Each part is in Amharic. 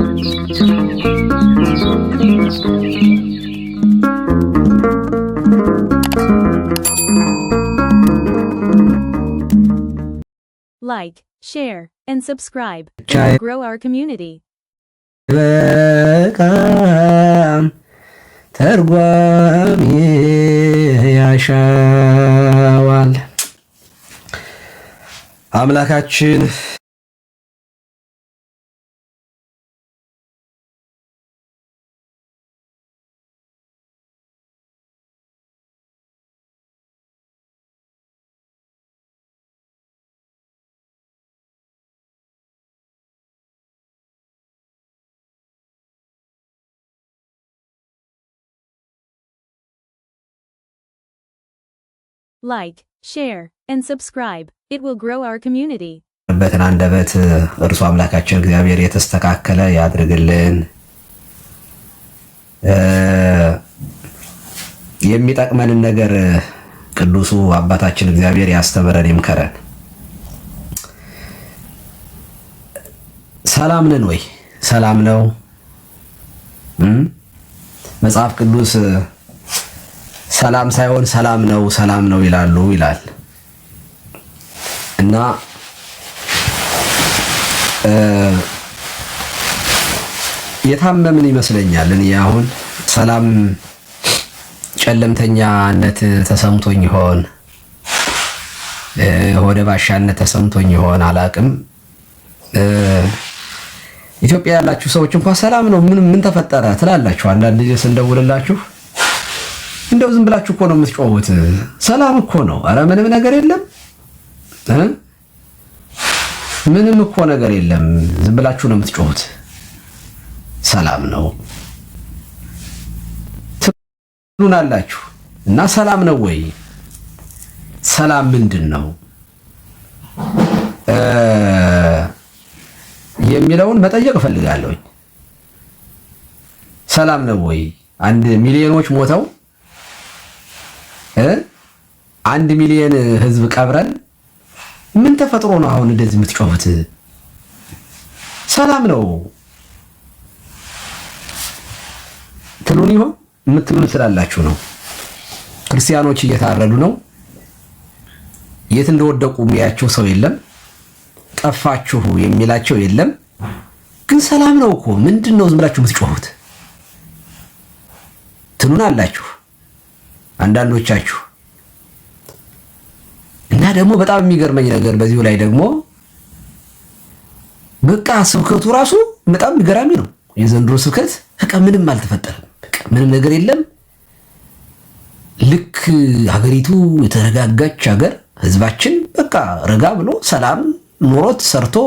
Like, share, and subscribe to grow our community. ተርጓሚ ያሻዋል አምላካችን Like, share, and subscribe. It will grow our community. በተን አንደበት እርሱ አምላካችን እግዚአብሔር የተስተካከለ ያድርግልን። የሚጠቅመንን ነገር ቅዱሱ አባታችን እግዚአብሔር ያስተምረን ይምከረን። ሰላም ነን ወይ? ሰላም ነው። መጽሐፍ ቅዱስ ሰላም ሳይሆን ሰላም ነው ይላል እና የታመምን ይመስለኛል። እኔ አሁን ሰላም ጨለምተኛነት ተሰምቶኝ ይሆን ወደ ባሻነት ተሰምቶኝ ይሆን አላቅም። ኢትዮጵያ ያላችሁ ሰዎች እንኳን ሰላም ነው ምን ተፈጠረ ትላላችሁ። አንዳንድ ጊዜ ስንደውልላችሁ እንደው ዝም ብላችሁ እኮ ነው የምትጮሁት። ሰላም እኮ ነው። አረ ምንም ነገር የለም ምንም እኮ ነገር የለም። ዝም ብላችሁ ነው የምትጮሁት። ሰላም ነው ትሉናላችሁ እና ሰላም ነው ወይ? ሰላም ምንድን ነው የሚለውን መጠየቅ እፈልጋለሁ። ሰላም ነው ወይ? 1 ሚሊዮኖች ሞተው 1 ሚሊዮን ህዝብ ቀብረን ምን ተፈጥሮ ነው አሁን እንደዚህ የምትጮሁት? ሰላም ነው ትሉን ይሆን? የምትሉን ስላላችሁ ነው። ክርስቲያኖች እየታረዱ ነው። የት እንደወደቁ የሚያቸው ሰው የለም። ጠፋችሁ የሚላቸው የለም። ግን ሰላም ነው እኮ ምንድነው ዝም ብላችሁ የምትጮሁት ትሉን አላችሁ አንዳንዶቻችሁ። እና ደግሞ በጣም የሚገርመኝ ነገር በዚሁ ላይ ደግሞ በቃ ስብከቱ ራሱ በጣም ገራሚ ነው። የዘንድሮ ስብከት በቃ ምንም አልተፈጠረም። በቃ ምንም ነገር የለም። ልክ ሀገሪቱ የተረጋጋች ሀገር ህዝባችን በቃ ረጋ ብሎ ሰላም ኖሮት ሰርቶ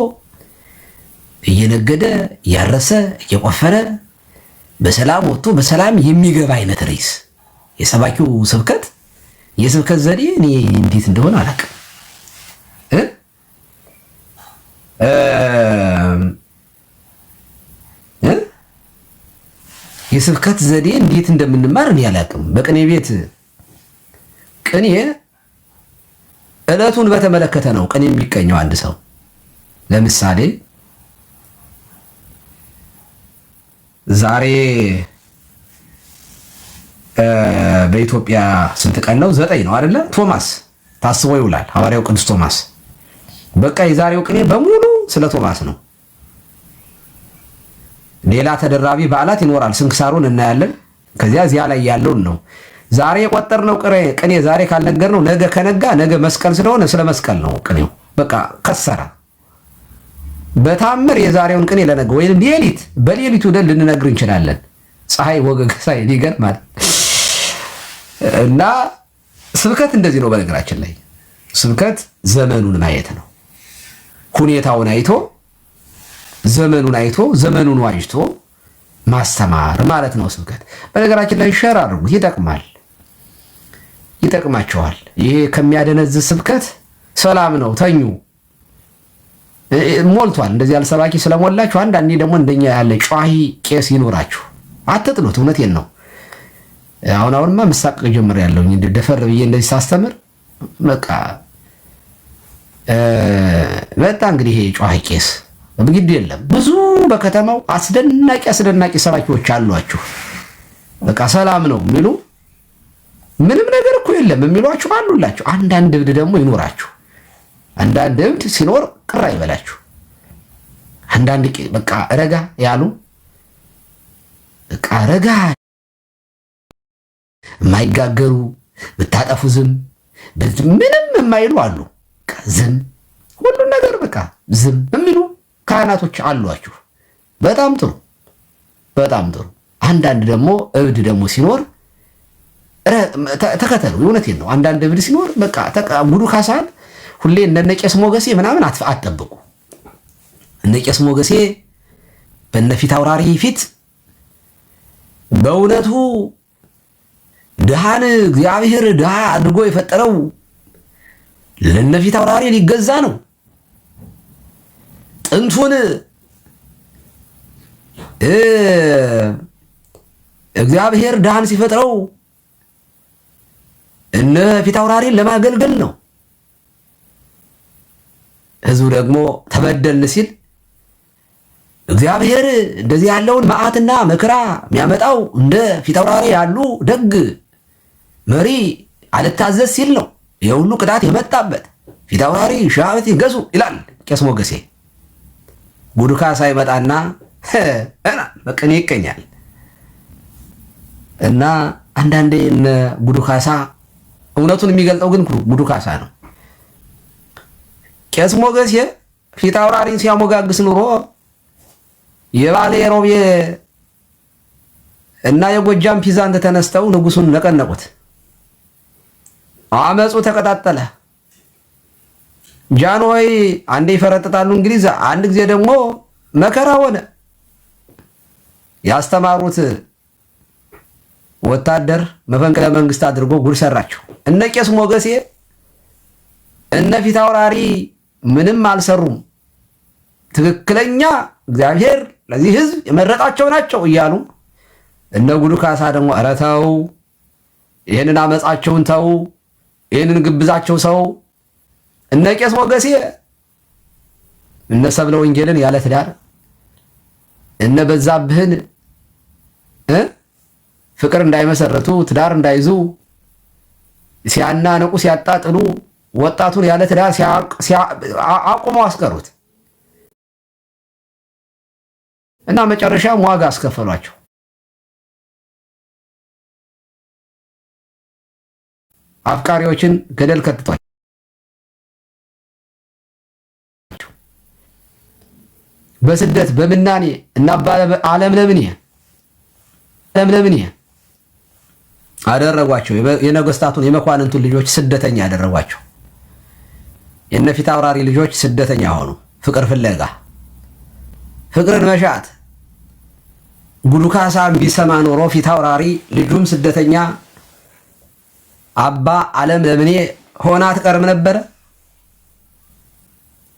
እየነገደ እያረሰ እየቆፈረ በሰላም ወጥቶ በሰላም የሚገባ አይነት ርዕስ የሰባኪው ስብከት የስብከት ዘዴ እኔ እንዴት እንደሆነ አላውቅም። የስብከት ዘዴ እንዴት እንደምንማር እኔ አላውቅም። በቅኔ ቤት ቅኔ ዕለቱን በተመለከተ ነው ቅኔ የሚቀኘው አንድ ሰው። ለምሳሌ ዛሬ በኢትዮጵያ ስንት ቀን ነው? 9 ነው አይደለ? ቶማስ ታስቦ ይውላል። ሐዋርያው ቅዱስ ቶማስ። በቃ የዛሬው ቅኔ በሙሉ ስለ ቶማስ ነው። ሌላ ተደራቢ በዓላት ይኖራል። ስንክሳሩን እናያለን። ከዚያ እዚያ ላይ ያለውን ነው ዛሬ የቆጠርነው ቅኔ። ዛሬ ካልነገርነው ነገ ከነጋ ነገ መስቀል ስለሆነ ስለ መስቀል ነው ቅኔው። በቃ ከሰራ በታምር የዛሬውን ቅኔ ለነገ ወይም በሌሊቱ ደል ልንነግር እንችላለን። ፀሐይ ወገግ ሳይል ይገርማል። እና ስብከት እንደዚህ ነው። በነገራችን ላይ ስብከት ዘመኑን ማየት ነው። ሁኔታውን አይቶ ዘመኑን አይቶ ዘመኑን ዋጅቶ ማስተማር ማለት ነው ስብከት። በነገራችን ላይ ሸር አድርጉት፣ ይጠቅማቸዋል። ይሄ ከሚያደነዝ ስብከት ሰላም ነው ተኙ ሞልቷል። እንደዚህ ያለ ሰባኪ ስለሞላችሁ አንዳንዴ ደግሞ እንደኛ ያለ ጨዋሂ ቄስ ይኖራችሁ አትጥሉት። እውነቴን ነው። አሁንማ መሳቀቅ ጀምሬያለሁ። እንደ ደፈር ብዬ እንደዚህ ሳስተምር በቃ እንግዲህ ይሄ ጨዋሂ ቄስ በግድ የለም። ብዙ በከተማው አስደናቂ ሰባኪዎች አሏችሁ። በቃ ሰላም ነው የሚሉ ምንም ነገር እኮ የለም የሚሏችሁ አሉላችሁ። አንዳንድ እብድ ደግሞ ይኖራችሁ። አንዳንድ እብድ ሲኖር ቅር አይበላችሁ። አንዳንድ በቃ ረጋ ያሉ በቃ ረጋ የማይጋገሩ ብታጠፉ ዝም ምንም የማይሉ አሉ። ዝም ሁሉን ነገር በቃ ዝም የሚሉ ካህናቶች አሏችሁ። በጣም ጥሩ በጣም ጥሩ። አንዳንድ ደግሞ እብድ ደግሞ ሲኖር ተከተሉ። እውነቴን ነው። አንዳንድ እብድ ሲኖር በቃ ጉዱ ካሳን ሁሌ እነ ቄስ ሞገሴ ምናምን አትጠብቁ። እነ ቄስ ሞገሴ በነፊት አውራሪ ፊት በእውነቱ ድሃን እግዚአብሔር ድሃ አድርጎ የፈጠረው ለነፊት አውራሪ ሊገዛ ነው። ጥንቱን እግዚአብሔር ድሃን ሲፈጥረው እነ ፊት አውራሪን ለማገልገል ነው። ህዝቡ ደግሞ ተበደልን ሲል እግዚአብሔር እንደዚህ ያለውን መዓትና መከራ የሚያመጣው እንደ ፊት አውራሪ ያሉ ደግ መሪ አልታዘዝ ሲል ነው የሁሉ ቅጣት የመጣበት። ፊት አውራሪ ሺህ ዓመት ይገዙ ይላል ቄስ ሞገሴ። ጉዱ ካሳ ይመጣና በቅኔ ይቀኛል። እና አንዳንዴ እነ ጉዱ ካሳ እውነቱን የሚገልጠው ግን ጉዱ ካሳ ነው። ቄስ ሞገሴ ፊት አውራሪን ሲያሞጋግስ ኑሮ የባሌ ሮቤ እና የጎጃም ፒዛንት ተነስተው ንጉሱን ነቀነቁት። አመፁ ተቀጣጠለ። ጃንሆይ አንዴ ይፈረጥጣሉ እንግሊዝ፣ አንድ ጊዜ ደግሞ መከራ ሆነ። ያስተማሩት ወታደር መፈንቅለ መንግስት አድርጎ ጉድ ሰራቸው። እነ ቄስ ሞገሴ እነ ፊት አውራሪ ምንም አልሰሩም፣ ትክክለኛ እግዚአብሔር ለዚህ ህዝብ የመረጣቸው ናቸው እያሉ እነ ጉዱ ካሳ ደግሞ ኧረ ተው፣ ይህንን አመፃቸውን ተው፣ ይህንን ግብዛቸው ሰው። እነ ቄስ ሞገሴ እነ ሰብለ ወንጌልን ያለ ትዳር እነ በዛብህን ፍቅር እንዳይመሰረቱ ትዳር እንዳይዙ ሲያናነቁ ሲያጣጥሉ ወጣቱን ያለ ትዳር አቁመው አስቀሩት እና መጨረሻም ዋጋ አስከፈሏቸው። አፍቃሪዎችን ገደል ከትቷል። በስደት በምናኔ እና ዓለም ለምን አደረጓቸው። የነገስታቱን የመኳንንቱን ልጆች ስደተኛ ያደረጓቸው። የነፊት አውራሪ ልጆች ስደተኛ ሆኑ። ፍቅር ፍለጋ፣ ፍቅርን መሻት። ጉዱ ካሳም ቢሰማ ኖሮ ፊት አውራሪ ልጁም ስደተኛ አባ ዓለም ለምኔ ሆና አትቀርም ነበረ።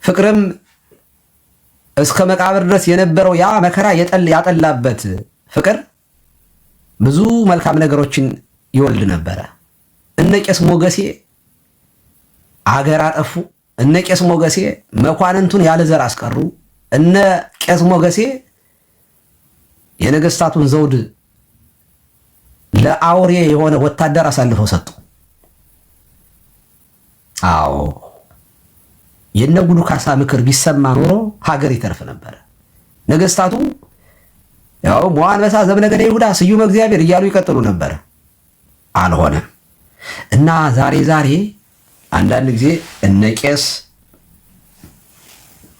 ፍቅርም እስከ መቃብር ድረስ የነበረው ያ መከራ ያጠላበት ፍቅር ብዙ መልካም ነገሮችን ይወልድ ነበረ። እነ ቄስ ሞገሴ አገር አጠፉ። እነ ቄስ ሞገሴ መኳንንቱን ያለ ዘር አስቀሩ። እነ ቄስ ሞገሴ የነገስታቱን ዘውድ ለአውሬ የሆነ ወታደር አሳልፈው ሰጡ። አዎ የነ ጉዱ ካሳ ምክር ቢሰማ ኖሮ ሀገር ይተርፍ ነበር። ነገስታቱ ያው ሞአንበሳ ዘእምነገደ ይሁዳ ስዩመ እግዚአብሔር እያሉ ይቀጥሉ ነበር። አልሆነም እና ዛሬ አንዳንድ ጊዜ እነ ቄስ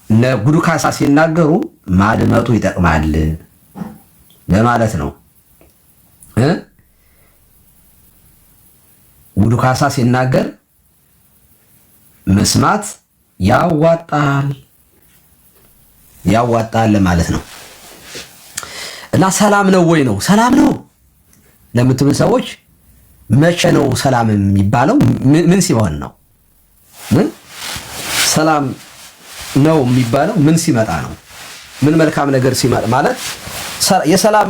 እነ ጉዱ ካሳ ሲናገሩ ማድመጡ ይጠቅማል ለማለት ነው። ጉዱ ካሳ ሲናገር መስማት ያዋጣል ለማለት ነው። እና ሰላም ነው ወይ ነው? ሰላም ነው ለምትሉ ሰዎች መቼ ነው ሰላም የሚባለው? ምን ሲሆን ነው? ሰላም ነው የሚባለው ምን ሲመጣ ነው? ምን መልካም ነገር ሲመጣ ማለት የሰላም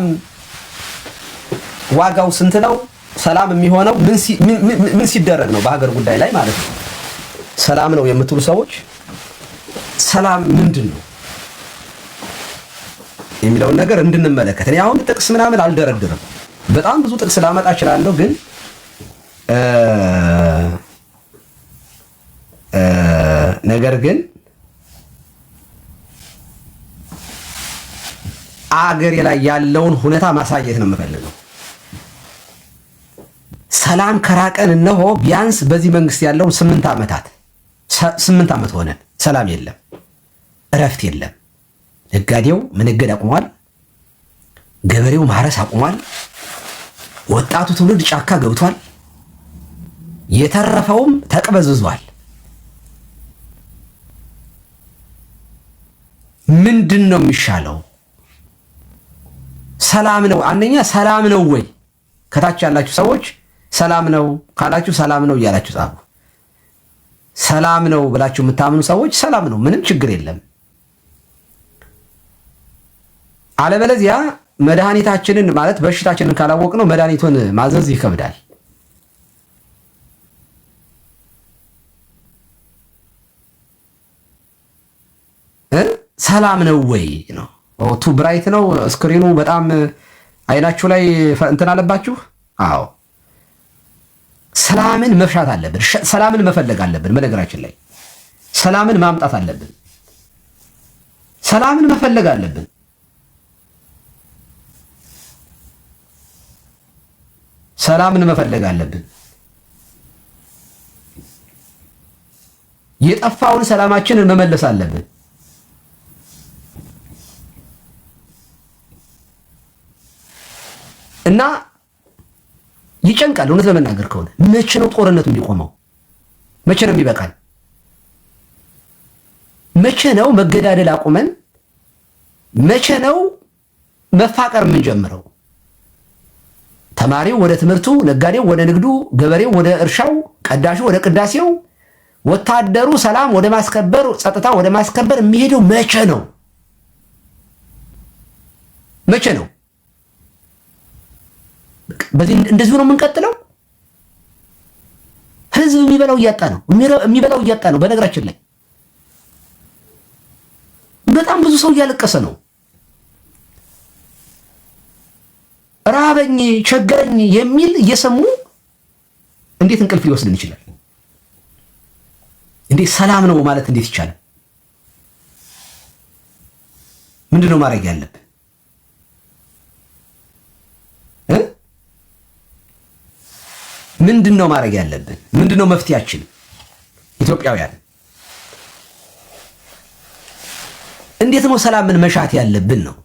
ዋጋው ስንት ነው? ሰላም የሚሆነው ምን ሲደረግ ነው? በሀገር ጉዳይ ላይ ማለት ነው። ሰላም ነው የምትሉ ሰዎች ሰላም ምንድን ነው? የሚለውን ነገር እንድንመለከት። እኔ አሁን ጥቅስ ምናምን አልደረድርም። በጣም ብዙ ጥቅስ ላመጣ እችላለሁ፣ ግን ነገር ግን አገሬ ላይ ያለውን ሁኔታ ማሳየት ነው የምፈልገው። ሰላም ከራቀን እነሆ ቢያንስ በዚህ መንግስት ያለውን 8 ዓመት ሆነን ሰላም የለም፣ እረፍት የለም። ነጋዴው መነገድ አቁሟል። ገበሬው ማረስ አቁሟል። ወጣቱ ትውልድ ጫካ ገብቷል። የተረፈውም ተቅበዝብዟል። ምንድን ነው የሚሻለው? ሰላም ነው። አንደኛ ሰላም ነው ወይ? ከታች ያላችሁ ሰዎች ሰላም ነው ካላችሁ ሰላም ነው እያላችሁ ጻፉ። ሰላም ነው ብላችሁ የምታምኑ ሰዎች ሰላም ነው፣ ምንም ችግር የለም። አለበለዚያ መድኃኒታችንን ማለት በሽታችንን ካላወቅነው መድኃኒቱን ማዘዝ ይከብዳል። ሰላም ነው ወይ ነው። ቱ ብራይት ነው ስክሪኑ፣ በጣም አይናችሁ ላይ እንትን አለባችሁ። አዎ ሰላምን መፍሻት አለብን። ሰላምን መፈለግ አለብን። በነገራችን ላይ ሰላምን ማምጣት አለብን። ሰላምን መፈለግ አለብን። ሰላምን መፈለግ አለብን። የጠፋውን ሰላማችንን መመለስ አለብን። እና ይጨንቃል። እውነት ለመናገር ከሆነ መቼ ነው ጦርነቱ የሚቆመው? መቼ ነው የሚበቃል? መቼ ነው መገዳደል አቁመን? መቼ ነው መፋቀር የምንጀምረው? ተማሪው ወደ ትምህርቱ፣ ነጋዴው ወደ ንግዱ፣ ገበሬው ወደ እርሻው፣ ቀዳሹ ወደ ቅዳሴው፣ ወታደሩ ሰላም ወደ ማስከበር፣ ጸጥታ ወደ ማስከበር የሚሄደው መቼ ነው? መቼ ነው? በዚህ እንደዚሁ ነው የምንቀጥለው? ህዝብ የሚበላው እያጣ ነው፣ የሚበላው እያጣ ነው። በነገራችን ላይ በጣም ብዙ ሰው እያለቀሰ ነው። ራበኝ፣ ቸገረኝ የሚል እየሰሙ እንዴት እንቅልፍ ሊወስድን ይችላል? እንዴት ሰላም ነው ማለት እንዴት ይቻላል? ምንድነው ማድረግ ያለብን? ምንድነው ማድረግ ያለብን? ምንድነው መፍትያችን? ኢትዮጵያውያን እንዴት ነው ሰላምን መሻት ያለብን ነው።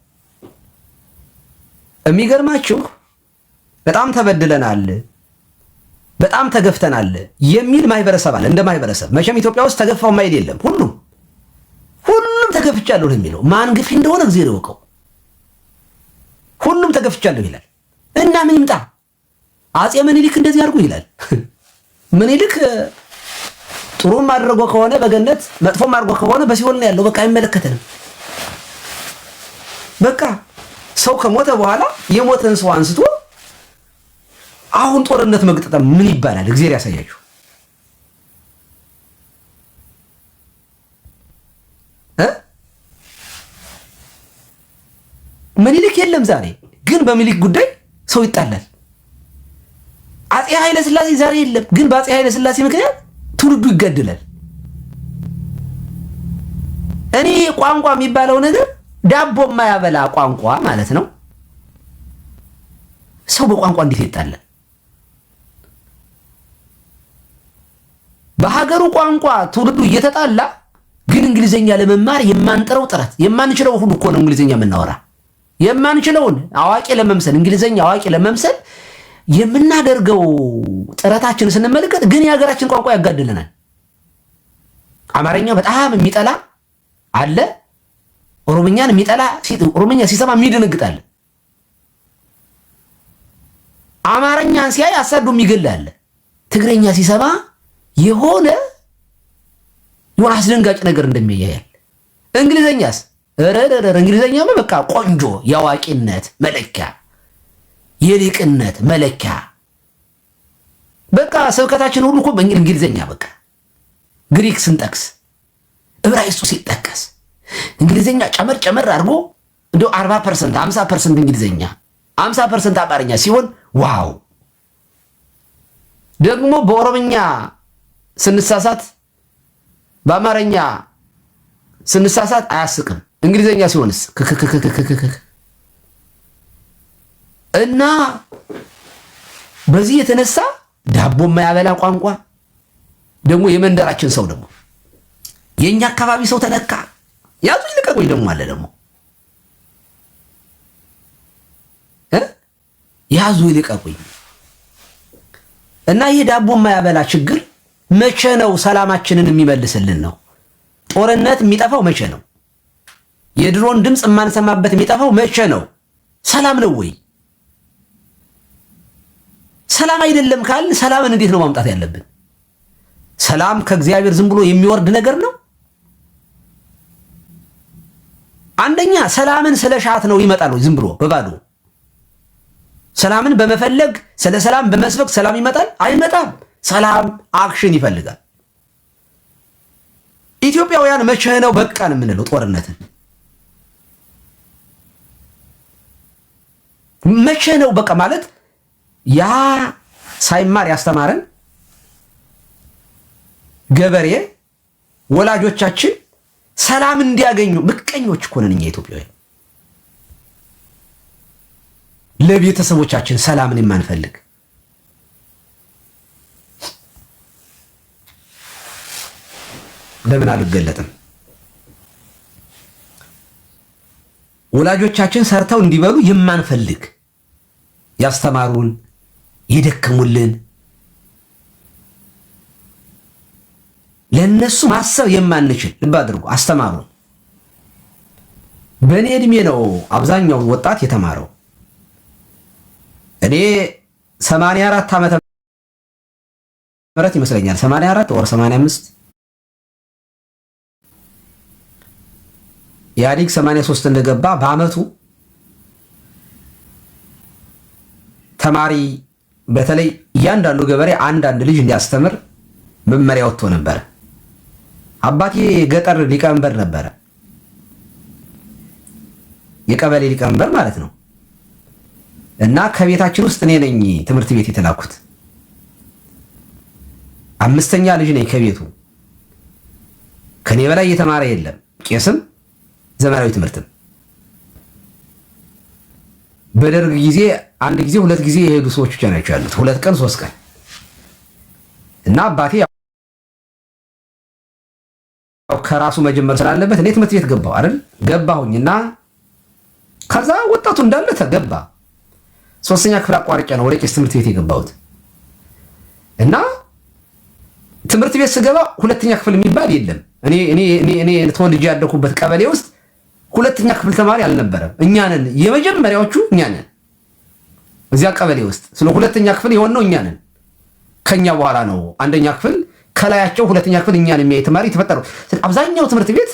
የሚገርማችሁ በጣም ተበድለናል፣ በጣም ተገፍተናል የሚል ማህበረሰብ አለ። እንደ ማህበረሰብ መቼም ኢትዮጵያ ውስጥ ተገፋው ማይል የለም። ሁሉም ተገፍቻለሁ ነው የሚለው። ማን ግፊ እንደሆነ እግዚአብሔር ይወቀው። ሁሉም ተገፍቻለሁ ይላል እና ምን ይምጣ? አፄ ምኒልክ እንደዚህ አድርጉ ይላል። ምኒልክ ጥሩም አድርጎ ከሆነ በገነት መጥፎም አድርጎ ከሆነ በሲኦል ነው ያለው። በቃ አይመለከተንም። በቃ ሰው ከሞተ በኋላ የሞተን ሰው አንስቶ አሁን ጦርነት መግጠም ምን ይባላል? እግዚአብሔር ያሳያችሁ። ምኒልክ የለም ዛሬ፣ ግን በምኒልክ ጉዳይ ሰው ይጣላል። አፄ ኃይለ ሥላሴ ዛሬ የለም፣ ግን በአፄ ኃይለ ሥላሴ ምክንያት ትውልዱ ይገድላል። እኔ ቋንቋ የሚባለው ነገር ዳቦ የማያበላ ቋንቋ ማለት ነው። ሰው በቋንቋ እንዴት ይጣላል? በሀገሩ ቋንቋ ትውልዱ እየተጣላ ግን እንግሊዘኛ ለመማር የማንጥረው ጥረት የማንችለው ሁሉ እኮ ነው። እንግሊዘኛ የምናወራ የማንችለውን አዋቂ ለመምሰል እንግሊዘኛ አዋቂ ለመምሰል የምናደርገው ጥረታችን ስንመለከት ግን የሀገራችን ቋንቋ ያጋድለናል። አማርኛ በጣም የሚጠላ አለ። ኦሮምኛን የሚጠላ ኦሮምኛ ሲሰማ የሚደነግጣል። አማርኛን ሲያይ አሳዶ የሚገል አለ። ትግረኛ ሲሰማ የሆነ አስደንጋጭ ነገር እንደሚያያል። እንግሊዘኛስ እንግሊዘኛማ በቃ ቆንጆ የአዋቂነት መለኪያ የሊቅነት መለኪያ። በቃ ስብከታችን ሁሉ እኮ በእንግሊዘኛ በቃ ግሪክ ስንጠቅስ ዕብራይስጡ ሲጠቀስ እንግሊዘኛ ጨመር አድርጎ እንደው 40% 50% እንግሊዘኛ 50% አማርኛ ሲሆን ዋው! ደግሞ በኦሮምኛ ስንሳሳት በአማርኛ ስንሳሳት አያስቅም። እንግሊዘኛ ሲሆንስ እና በዚህ የተነሳ ዳቦ የማያበላ ቋንቋ ደግሞ የመንደራችን ሰው ደግሞ የኛ አካባቢ ሰው ተነካ ያዙ ይልቀቁኝ ደግሞ አለ ደግሞ ያዙ ይልቀቁኝ። እና ይሄ ዳቦ የማያበላ ችግር መቼ ነው ሰላማችንን የሚመልስልን ነው? ጦርነት የሚጠፋው መቼ ነው? የድሮን ድምፅ የማንሰማበት የሚጠፋው መቼ ነው? ሰላም ነው ወይ? ሰላም አይደለም ካል ሰላምን እንዴት ነው ማምጣት ያለብን? ሰላም ከእግዚአብሔር ዝም ብሎ የሚወርድ ነገር ነው? አንደኛ ሰላምን ስለሻት ነው ይመጣል ወይ? ዝም ብሎ በባዶ ሰላምን በመፈለግ ስለ ሰላም በመስበክ ሰላም ይመጣል? አይመጣም። ሰላም አክሽን ይፈልጋል። ኢትዮጵያውያን መቼ ነው በቃን የምንለው ጦርነትን? መቼ ነው በቃ ማለት? ያ ሳይማር ያስተማረን ገበሬ ወላጆቻችን ሰላም እንዲያገኙ ምቀኞች እኮ ነን እኛ ኢትዮጵያውያን። ለቤተሰቦቻችን ሰላምን የማንፈልግ ለምን አልገለጥም? ወላጆቻችን ሰርተው እንዲበሉ የማንፈልግ ያስተማሩን የደከሙልን ለነሱ ማሰብ የማንችል ልብ አድርጉ አስተማሩን። በእኔ እድሜ ነው አብዛኛው ወጣት የተማረው። እኔ 84 ዓመተ ምህረት ይመስለኛል 84 ወር 85 ኢህአዴግ 83 እንደገባ በአመቱ ተማሪ በተለይ እያንዳንዱ ገበሬ አንዳንድ ልጅ እንዲያስተምር መመሪያ ወጥቶ ነበር። አባቴ ገጠር ሊቀመንበር ነበረ፣ የቀበሌ ሊቀመንበር ማለት ነው። እና ከቤታችን ውስጥ እኔ ነኝ ትምህርት ቤት የተላኩት። 5ኛ ልጅ ነኝ ከቤቱ። ከኔ በላይ የተማረ የለም፣ ቄስም ዘመናዊ ትምህርትም። በደርግ ጊዜ አንድ ጊዜ 2 ጊዜ የሄዱ ሰዎች ብቻ ናቸው ያሉት፣ 2 ቀን 3 ቀን። እና አባቴ ከራሱ መጀመር ስላለበት እኔ ትምህርት ቤት ገባሁ አይደል? ገባሁኝና ከዛ ወጣቱ እንዳለ ተገባ። 3ኛ ክፍል አቋርጬ ነው ወደ ቄስ ትምህርት ቤት የገባሁት። እና ትምህርት ቤት ስገባ 2ኛ ክፍል የሚባል የለም። እኔ ተወልጄ ያደኩበት ቀበሌ ውስጥ 2ኛ ክፍል ተማሪ አልነበረም። እኛ ነን የመጀመሪያዎቹ፣ እኛ ነን እዚያ ቀበሌ ውስጥ። ስለ 2ኛ ክፍል የሆነው እኛ ነን። ከኛ በኋላ ነው 1ኛ ክፍል ከላያቸው 2ኛ ክፍል እኛን የሚያይ ተማሪ ተፈጠረው። አብዛኛው ትምህርት ቤት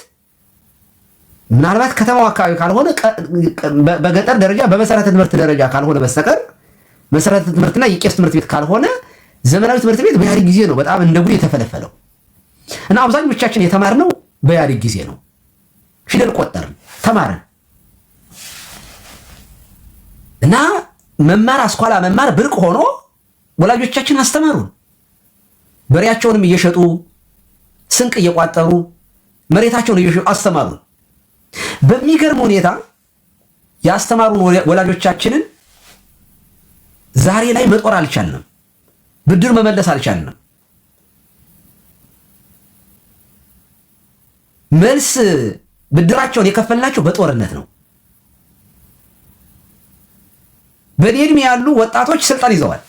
ምናልባት ከተማው አካባቢ ካልሆነ በገጠር ደረጃ በመሰረተ ትምህርት ደረጃ ካልሆነ በስተቀር መሰረተ ትምህርትና የቄስ ትምህርት ቤት ካልሆነ ዘመናዊ ትምህርት ቤት በኢህአዴግ ጊዜ ነው በጣም እንደ ጉድ የተፈለፈለው። እና አብዛኞቻችን የተማርነው በኢህአዴግ ጊዜ ነው። ፊደል ቆጠርን፣ ተማርን። እና መማር አስኳላ መማር ብርቅ ሆኖ ወላጆቻችን አስተማሩን። በሬያቸውንም እየሸጡ ስንቅ እየቋጠሩ መሬታቸውን እየሸጡ አስተማሩን። በሚገርም ሁኔታ ያስተማሩን ወላጆቻችንን ዛሬ ላይ መጦር አልቻልንም፣ ብድር መመለስ አልቻልንም። መልስ ብድራቸውን የከፈልናቸው በጦርነት ነው። በእኔ ዕድሜ ያሉ ወጣቶች ስልጣን ይዘዋል።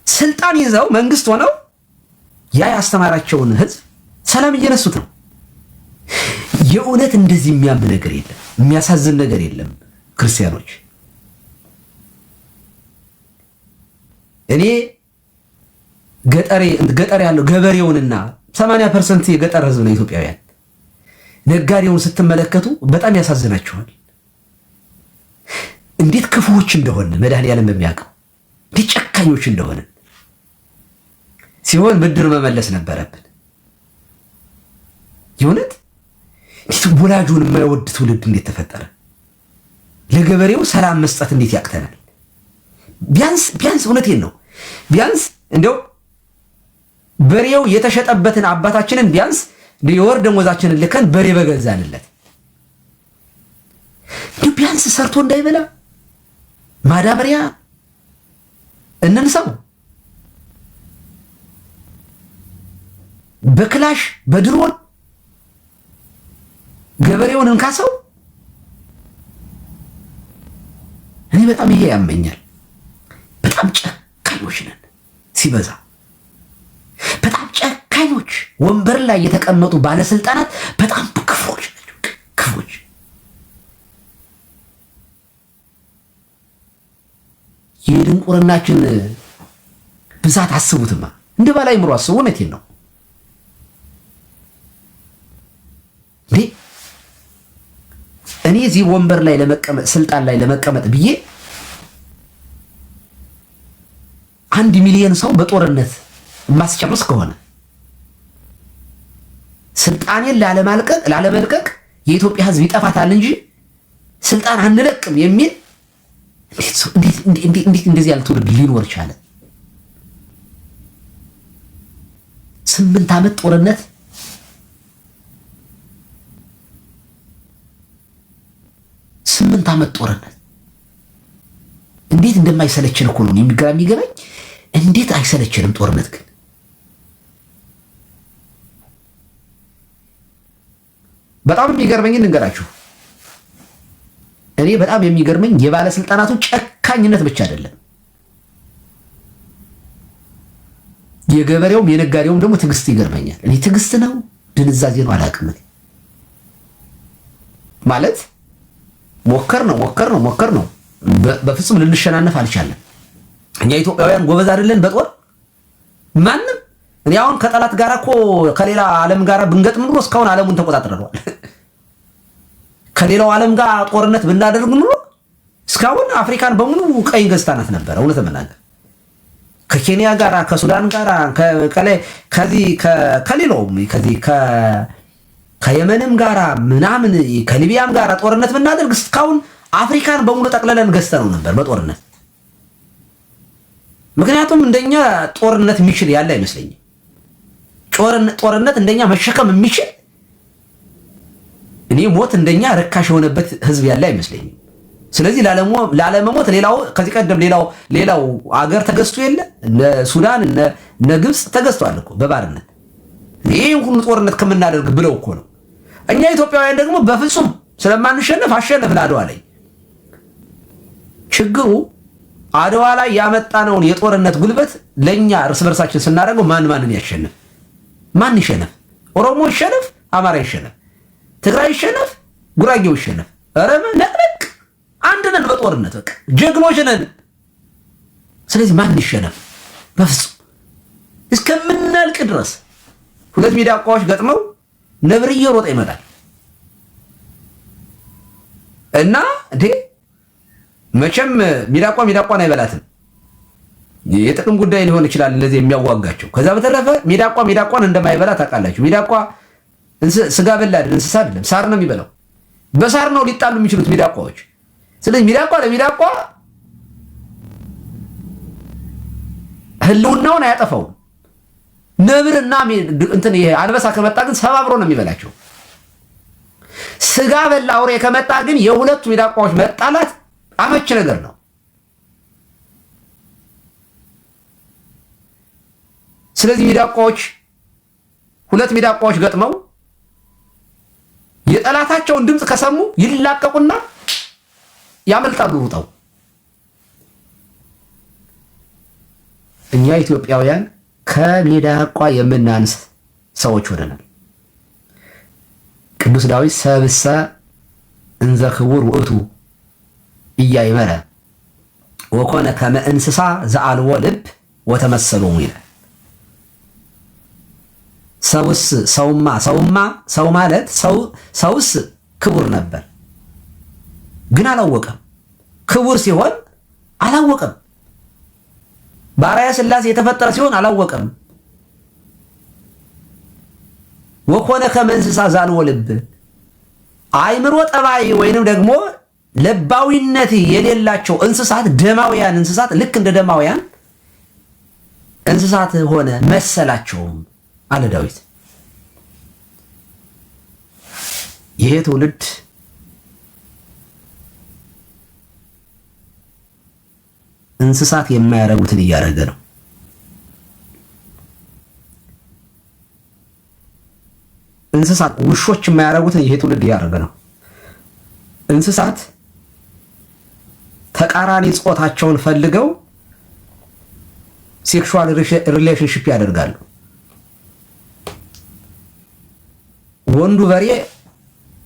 ስልጣን ይዘው መንግስት ሆነው ያ ያስተማራቸውን ህዝብ ሰላም እየነሱት ነው። የእውነት እንደዚህ የሚያም ነገር የለም፣ የሚያሳዝን ነገር የለም። ክርስቲያኖች እኔ ገጠር ያለው ገበሬውንና 80% የገጠር ህዝብ ነው ኢትዮጵያውያን። ነጋዴውን ስትመለከቱ በጣም ያሳዝናቸዋል። እንዴት ክፉዎች እንደሆነ መድኃኒዓለም በሚያውቀው እንዴት ጨካኞች እንደሆነ ሲሆን ብድር መመለስ ነበረብን። የእውነት ወላጁን የማይወድ ትውልድ እንዴት ተፈጠረ? ለገበሬው ሰላም መስጠት እንዴት ያቅተናል? ቢያንስ እውነቴን ነው ቢያንስ እንደው በሬው የተሸጠበትን አባታችንን ቢያንስ የወር ደሞዛችንን ልከን በሬ በገዛንለት ቢያንስ ሰርቶ እንዳይበላ ማዳበሪያ እንንሳው። በክላሽ በድሮን ገበሬውን እንካሰው። እኔ በጣም ይሄ ያመኛል። በጣም ጨካኞች ነን ሲበዛ። በጣም ጨካኞች ወንበር ላይ የተቀመጡ ባለስልጣናት በጣም ክፎች ናቸው። ክፎች የድንቁርናችን ብዛት አስቡትማ። እንደ ባላይ ምሮ አስቡ። እውነቴን ነው። እኔ እዚህ ወንበር ላይ ለመቀመጥ ስልጣን ላይ ለመቀመጥ ብዬ 1 ሚሊዮን ሰው በጦርነት ማስጨርስ ከሆነ ስልጣኔን ላለመልቀቅ የኢትዮጵያ ሕዝብ ይጠፋታል እንጂ ስልጣን አንለቅም የሚል እንዴት እንደዚህ ያለ ትውልድ ሊኖር ቻለ? 8 ዓመት ጦርነት 8 ዓመት ጦርነት እንዴት እንደማይሰለችን እኮ ነው የሚገባኝ። እንዴት አይሰለችንም ጦርነት? ግን በጣም የሚገርመኝ እንገራችሁ። እኔ በጣም የሚገርመኝ የባለስልጣናቱ ጨካኝነት ብቻ አይደለም፣ የገበሬውም የነጋዴውም ደግሞ ትዕግስት ይገርመኛል። እኔ ትዕግስት ነው ድንዛዜ ነው አላውቅም። ማለት ሞከር ነው በፍጹም ልንሸናነፍ አልቻለም። እኛ ኢትዮጵያውያን ጎበዝ አይደለን በጦር ማንም። እኔ አሁን ከጠላት ጋር እኮ ከሌላ ዓለም ጋር ብንገጥም ኑሮ እስካሁን ዓለሙን ተቆጣጥረዋል። ከሌላው ዓለም ጋር ጦርነት ብናደርግ ኑሮ እስካሁን አፍሪካን በሙሉ ቀኝ ገዝታናት ነበር። እውነት መናገር ከኬንያ ጋር ከሱዳን ጋር ከሌላውም ከየመንም ጋር ምናምን ከሊቢያም ጋር ጦርነት ብናደርግ እስካሁን አፍሪካን በሙሉ ጠቅለለን ገዝተነው ነበር በጦርነት። ምክንያቱም እንደኛ ጦርነት የሚችል ያለ አይመስለኝም። ጦርነት እንደኛ መሸከም የሚችል እኔ ሞት እንደኛ ረካሽ የሆነበት ህዝብ ያለ አይመስለኝም። ስለዚህ ላለመሞት ሌላው ከዚህ ቀደም ሌላው አገር ተገዝቶ የለ እነ ሱዳን እነ ግብጽ ተገዝተዋል እኮ በባርነት። ይሄን ሁሉ ጦርነት ከምናደርግ ብለው እኮ ነው። እኛ ኢትዮጵያውያን ደግሞ በፍጹም ስለማንሸነፍ አሸነፍን አድዋ ላይ። ችግሩ አድዋ ላይ ያመጣነውን የጦርነት ጉልበት ለኛ እርስ በርሳችን ስናደርገው ማንን ያሸንፍ? ማን ይሸነፍ? ኦሮሞ ይሸነፍ? አማራ ይሸነፍ? ትግራይ ይሸነፍ? ጉራጌው ይሸነፍ? ኧረ ነቅነቅ አንድ ነን በጦርነት በቃ ጀግኖች ነን። ስለዚህ ማን ይሸነፍ? በፍጹም እስከምናልቅ ድረስ 2 ሚዳቋዎች ገጥመው ነብር እየሮጠ ይመጣል እና መቼም ሚዳቋን አይበላትም። የጥቅም ጉዳይ ሊሆን ይችላል እንደዚህ የሚያዋጋቸው። ከዛ በተረፈ ሚዳቋን እንደማይበላ ታውቃላችሁ። ሚዳቋ ስጋ በላ እንስሳ አይደለም፣ ሳር ነው የሚበላው። በሳር ነው ሊጣሉ የሚችሉት ሚዳቋዎች። ስለዚህ ለሚዳቋ ህልውናውን አያጠፋውም። ነብርና ይሄ አንበሳ ከመጣ ግን ሰባብሮ ነው የሚበላቸው። ስጋ በላ አውሬ ከመጣ ግን የሁለቱ ሚዳቋዎች መጣላት አመች ነገር ነው። ስለዚህ 2 ሚዳቋዎች ገጥመው የጠላታቸውን ድምፅ ከሰሙ ይላቀቁና ያመልጣሉ ሩጠው። እኛ ኢትዮጵያውያን ከሚዳቋ የምናንስ ሰዎች ሆነናል። ቅዱስ ዳዊት ሰብእሰ እንዘ ክቡር ውእቱ ኢያእመረ ወኮነ ከመ እንስሳ ዘአልቦ ልብ ወተመሰሎሙ ይላል። ሰው ማለት ሰውስ ክቡር ነበር ግን አላወቀም። ክቡር ሲሆን አላወቀም። በአርአያ ሥላሴ የተፈጠረ ሲሆን አላወቀም። ወኮነ ከመ እንስሳ ዘአልቦ ልብ አይምሮ ጠባይ ወይንም ደግሞ ለባዊነት የሌላቸው እንስሳት ደማውያን እንስሳት ልክ እንደ ደማውያን እንስሳት ሆነ መሰላቸውም አለ ዳዊት። ይሄ ትውልድ እንስሳት የማያረጉትን እያደረገ ነው። እንስሳት ውሾች የማያረጉትን ይሄ ትውልድ እያደረገ ነው። እንስሳት ተቃራኒ ጾታቸውን ፈልገው ሴክሹዋል ሪሌሽንሺፕ ያደርጋሉ። ወንዱ በሬ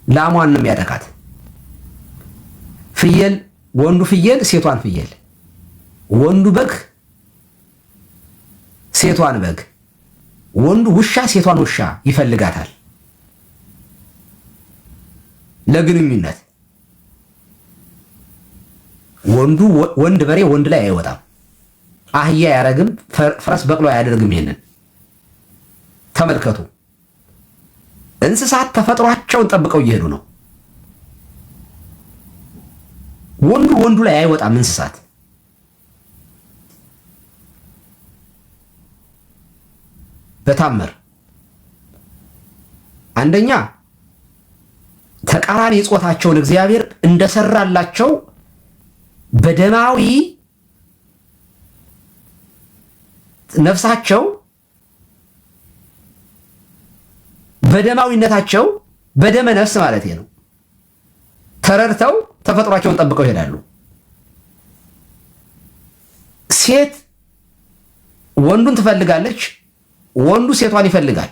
ላሟን ነው የሚያጠቃት። ፍየል ወንዱ ፍየል ሴቷን ፍየል፣ ወንዱ በግ ሴቷን በግ፣ ወንዱ ውሻ ሴቷን ውሻ ይፈልጋታል ለግንኙነት። ወንድ በሬ ወንድ ላይ አይወጣም። አህያ ያረግም፣ ፈረስ በቅሎ አያደርግም። ይሄንን ተመልከቱ። እንስሳት ተፈጥሯቸውን ጠብቀው እየሄዱ ነው። ወንዱ ላይ አይወጣም። እንስሳት በታምር አንደኛ ተቃራኒ ጾታቸውን እግዚአብሔር እንደሰራላቸው በደማዊ ነፍሳቸው በደማዊነታቸው በደመ ነፍስ ማለት ነው ተረድተው ተፈጥሯቸውን ጠብቀው ይሄዳሉ። ሴት ወንዱን ትፈልጋለች፣ ወንዱ ሴቷን ይፈልጋል።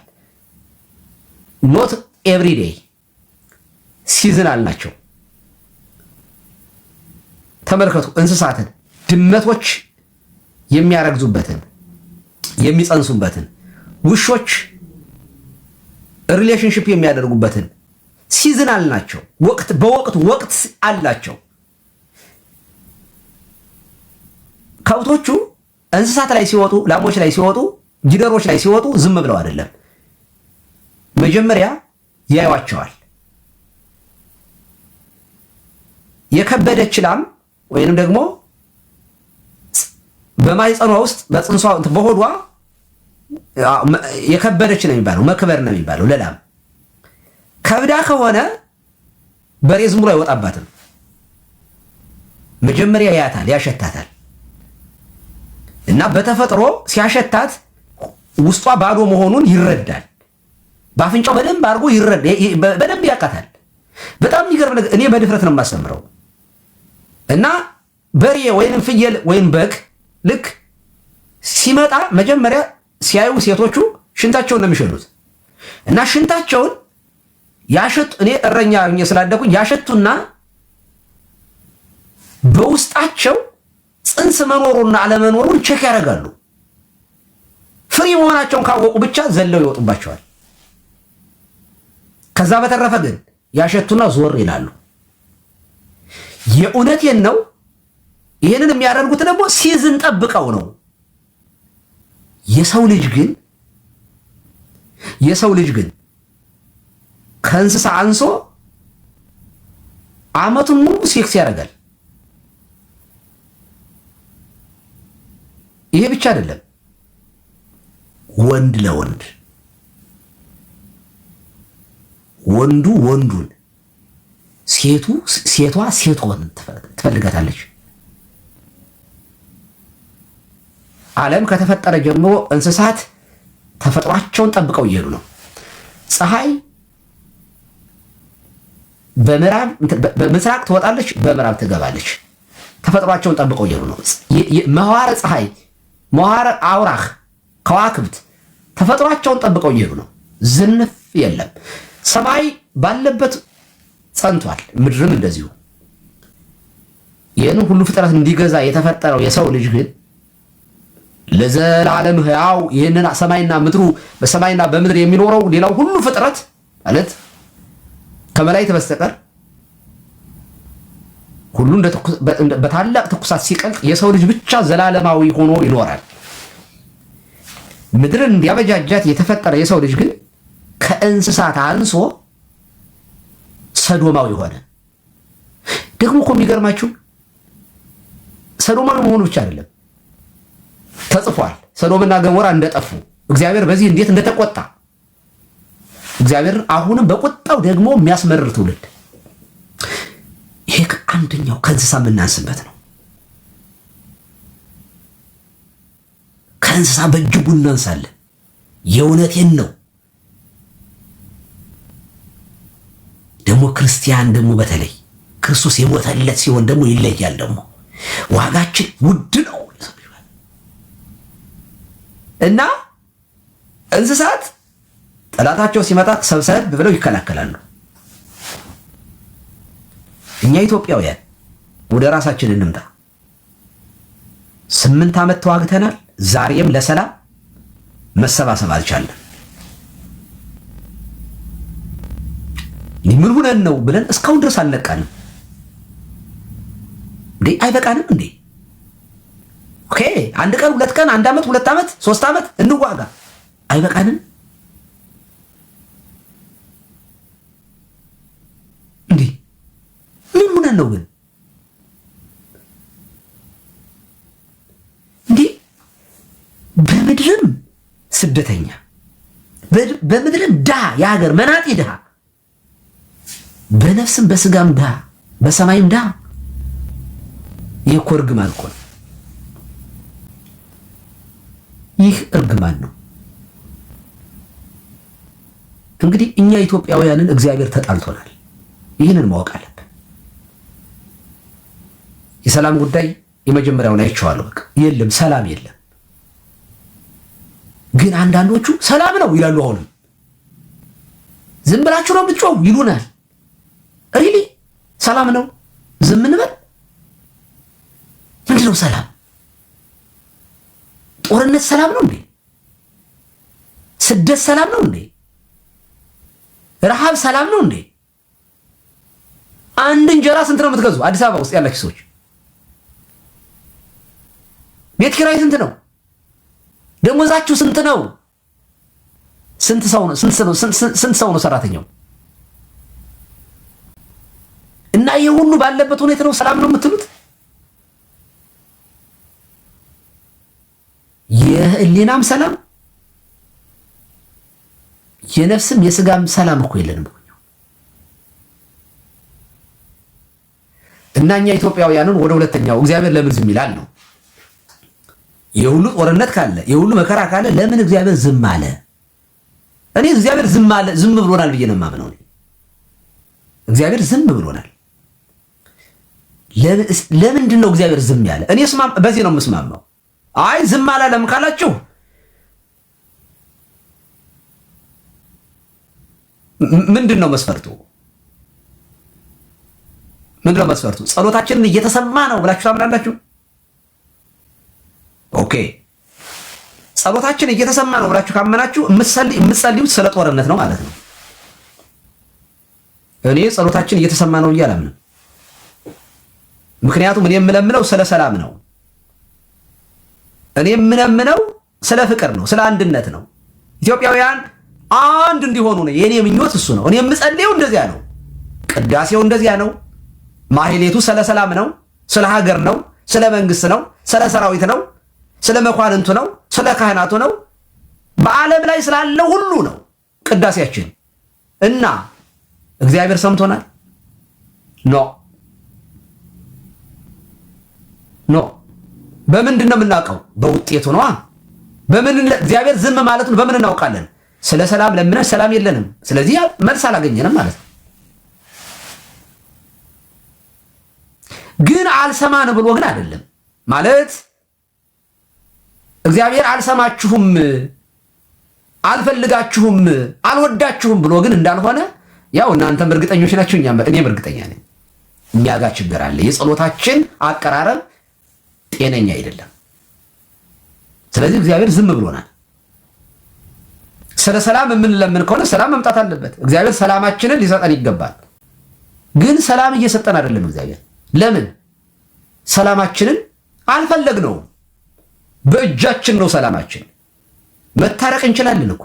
ኖት ኤቭሪ ዴይ ሲዝናል ናቸው። ተመልከቱ እንስሳትን፣ ድመቶች የሚያረግዙበትን የሚጸንሱበትን፣ ውሾች ሪሌሽንሺፕ የሚያደርጉበትን ሲዝናል ናቸው። ወቅት አላቸው። ከብቶቹ እንስሳት ላይ ሲወጡ፣ ላሞች ላይ ሲወጡ፣ ጊደሮች ላይ ሲወጡ ዝም ብለው አይደለም። መጀመሪያ ያዩዋቸዋል። የከበደች ላም ወይንም ደግሞ በማይጸኗ ውስጥ በጽንሷ በሆዷ የከበደች ነው የሚባለው፣ መክበር ነው የሚባለው ለላም። ከብዳ ከሆነ በሬ ዝም ብሎ አይወጣባትም። መጀመሪያ ያያታል፣ ያሸታታል። እና በተፈጥሮ ሲያሸታት ውስጧ ባዶ መሆኑን ይረዳል። በአፍንጫው በደንብ አድርጎ በደንብ ያውቃታል። በጣም የሚገርም ነገር እኔ በድፍረት ነው የማስተምረው። እና በሬ ወይም ፍየል ወይም በግ ልክ ሲመጣ መጀመሪያ ሲያዩ ሴቶቹ ሽንታቸውን ነው የሚሸኑት። እና ሽንታቸውን ያሸቱ፣ እኔ እረኛ ስላደኩኝ ያሸቱና በውስጣቸው ጽንስ መኖሩና አለመኖሩን ቼክ ያደርጋሉ። ፍሪ መሆናቸውን ካወቁ ብቻ ዘለው ይወጡባቸዋል። ከዛ በተረፈ ግን ያሸቱና ዞር ይላሉ። የእውነቴን ነው። ይሄንን የሚያደርጉት ደግሞ ሲዝን ጠብቀው ነው። የሰው ልጅ ግን ከእንስሳ አንሶ ዓመቱን ሙሉ ሴክስ ያደርጋል። ይሄ ብቻ አይደለም። ወንድ ለወንድ ወንዱ ወንዱን ሴቷ ሴቷን ትፈልጋታለች። ዓለም ከተፈጠረ ጀምሮ እንስሳት ተፈጥሯቸውን ጠብቀው እየሄዱ ነው። ፀሐይ በምስራቅ ትወጣለች፣ በምዕራብ ትገባለች። ተፈጥሯቸውን ጠብቀው እየሄዱ ነው። መዋረ ፀሐይ፣ መዋረ አውራህ፣ ከዋክብት ተፈጥሯቸውን ጠብቀው እየሄዱ ነው። ዝንፍ የለም። ሰማይ ባለበት ጸንቷል፣ ምድርም እንደዚሁ። ይህን ሁሉ ፍጥረት እንዲገዛ የተፈጠረው የሰው ልጅ ግን ለዘላለም ሕያው ይህንን ሰማይና ምድሩ በሰማይና በምድር የሚኖረው ሌላው ሁሉ ፍጥረት ማለት ከመላእክት በስተቀር ሁሉ በታላቅ ትኩሳት ሲቀልጥ የሰው ልጅ ብቻ ዘላለማዊ ሆኖ ይኖራል። ምድርን እንዲያበጃጃት የተፈጠረ የሰው ልጅ ግን ከእንስሳት አንሶ ሰዶማዊ ሆነ። ደግሞ እኮ የሚገርማችሁ ሰዶማዊ መሆኑ ብቻ አይደለም፣ ተጽፏል ሰዶምና ገሞራ እንደጠፉ እግዚአብሔር በዚህ እንዴት እንደተቆጣ እግዚአብሔር አሁንም በቁጣው ደግሞ የሚያስመርር ትውልድ። ይሄ አንደኛው ከእንስሳ የምናንስበት ነው። ከእንስሳ በእጅጉ እናንሳለን። የእውነቴን ነው። ደግሞ ክርስቲያን ደግሞ በተለይ ክርስቶስ የሞተለት ሲሆን ደግሞ ይለያል። ደግሞ ዋጋችን ውድ ነው እና እንስሳት ጠላታቸው ሲመጣ ሰብሰብ ብለው ይከላከላሉ። እኛ ኢትዮጵያውያን ወደ ራሳችን እንምጣ። 8 ዓመት ተዋግተናል። ዛሬም ለሰላም መሰባሰብ አልቻለም። ምን ሆነን ነው ብለን እስካሁን ድረስ አልነቃንም እንዴ? አይበቃንም እንዴ? ኦኬ 1 ቀን 2 ቀን 1 ዓመት 2 ዓመት 3 ዓመት እንዋጋ። አይበቃንም እንዴ? ምን ሆነን ነው ግን እንዴ? በምድርም ስደተኛ፣ በምድርም ድሃ፣ የሀገር መናጤ ድሃ፣ በነፍስም በስጋም ድሃ፣ በሰማይም ድሃ። ይህ እኮ እርግማን እኮ ነው። ይህ እርግማን ነው። እንግዲህ እኛ ኢትዮጵያውያንን እግዚአብሔር ተጣልቶናል። ይህንን ማወቅ አለብን። የሰላም ጉዳይ የመጀመሪያውን አይቼዋለሁ። በቃ የለም ሰላም የለም። ግን አንዳንዶቹ ሰላም ነው ይላሉ። አሁንም ዝም ብላችሁ ነው የምትጮው ይሉናል። ሪሊ ሰላም ነው? ዝም እንበል? ምንድን ነው ሰላም? ጦርነት ሰላም ነው እንዴ? ስደት ሰላም ነው እንዴ? ረሃብ ሰላም ነው እንዴ? አንድ እንጀራ ስንት ነው የምትገዙ? አዲስ አበባ ውስጥ ያላችሁ ሰዎች ቤት ኪራይ ስንት ነው? ደሞዛችሁ ስንት ነው? ስንት ሰው ነው ሰራተኛው? እና ይሄ ሁሉ ባለበት ሁኔታ ነው ሰላም ነው የምትሉት? የህሊናም ሰላም የነፍስም የስጋም ሰላም እኮ የለንም። እና እኛ ኢትዮጵያውያንን ወደ ሁለተኛው እግዚአብሔር ለምን ዝም ይላል ነው። የሁሉ ጦርነት ካለ የሁሉ መከራ ካለ ለምን እግዚአብሔር ዝም አለ? እኔ እግዚአብሔር ዝም ብሎናል ብዬ ነው የማምነው። እግዚአብሔር ዝም ብሎናል። ለምንድን ነው እግዚአብሔር ዝም ያለ? እኔ በዚህ ነው የምስማማው። አይ ዝም አላለም ካላችሁ ምንድን ነው መስፈርቱ? ጸሎታችንን እየተሰማ ነው ብላችሁ ታምናላችሁ? ኦኬ ጸሎታችን እየተሰማ ነው ብላችሁ ካመናችሁ የምትጸልዩት ስለ ጦርነት ነው ማለት ነው። እኔ ጸሎታችን እየተሰማ ነው ብዬ አላምንም። ምክንያቱም እኔ የምለምነው ስለ ሰላም ነው። እኔ የምለምነው ስለ ፍቅር ነው፣ ስለ አንድነት ነው። ኢትዮጵያውያን አንድ እንዲሆኑ ነው የኔ ምኞት፣ እሱ ነው። እኔ የምጸልየው እንደዚያ ነው። ቅዳሴው እንደዚያ ነው። ማህሌቱ ስለ ሰላም ነው፣ ስለ ሀገር ነው፣ ስለ መንግስት ነው፣ ስለ ሰራዊት ነው፣ ስለ መኳንንቱ ነው፣ ስለ ካህናቱ ነው፣ በዓለም ላይ ስላለ ሁሉ ነው ቅዳሴያችን። እና እግዚአብሔር ሰምቶናል? ኖ። በምንድን ነው የምናውቀው? በውጤቱ ነዋ። እግዚአብሔር ዝም ማለቱን በምን እናውቃለን? ስለ ሰላም ለምነን ሰላም የለንም፣ ስለዚህ መልስ አላገኘንም ማለት ነው። ግን አልሰማን ብሎ ግን አይደለም ማለት እግዚአብሔር አልሰማችሁም፣ አልፈልጋችሁም፣ አልወዳችሁም ብሎ ግን እንዳልሆነ ያው እናንተም እርግጠኞች ናችሁ፣ እኔም እርግጠኛ ነኝ። እኛ ጋር ችግር አለ። የጸሎታችን አቀራረብ ጤነኛ አይደለም። ስለዚህ እግዚአብሔር ዝም ብሎናል። ስለ ሰላም የምንለምን ከሆነ ሰላም መምጣት አለበት። እግዚአብሔር ሰላማችንን ሊሰጠን ይገባል። ግን ሰላም እየሰጠን አይደለም እግዚአብሔር። ለምን? ሰላማችንን አልፈለግነውም። በእጃችን ነው ሰላማችን። መታረቅ እንችላለን እኮ።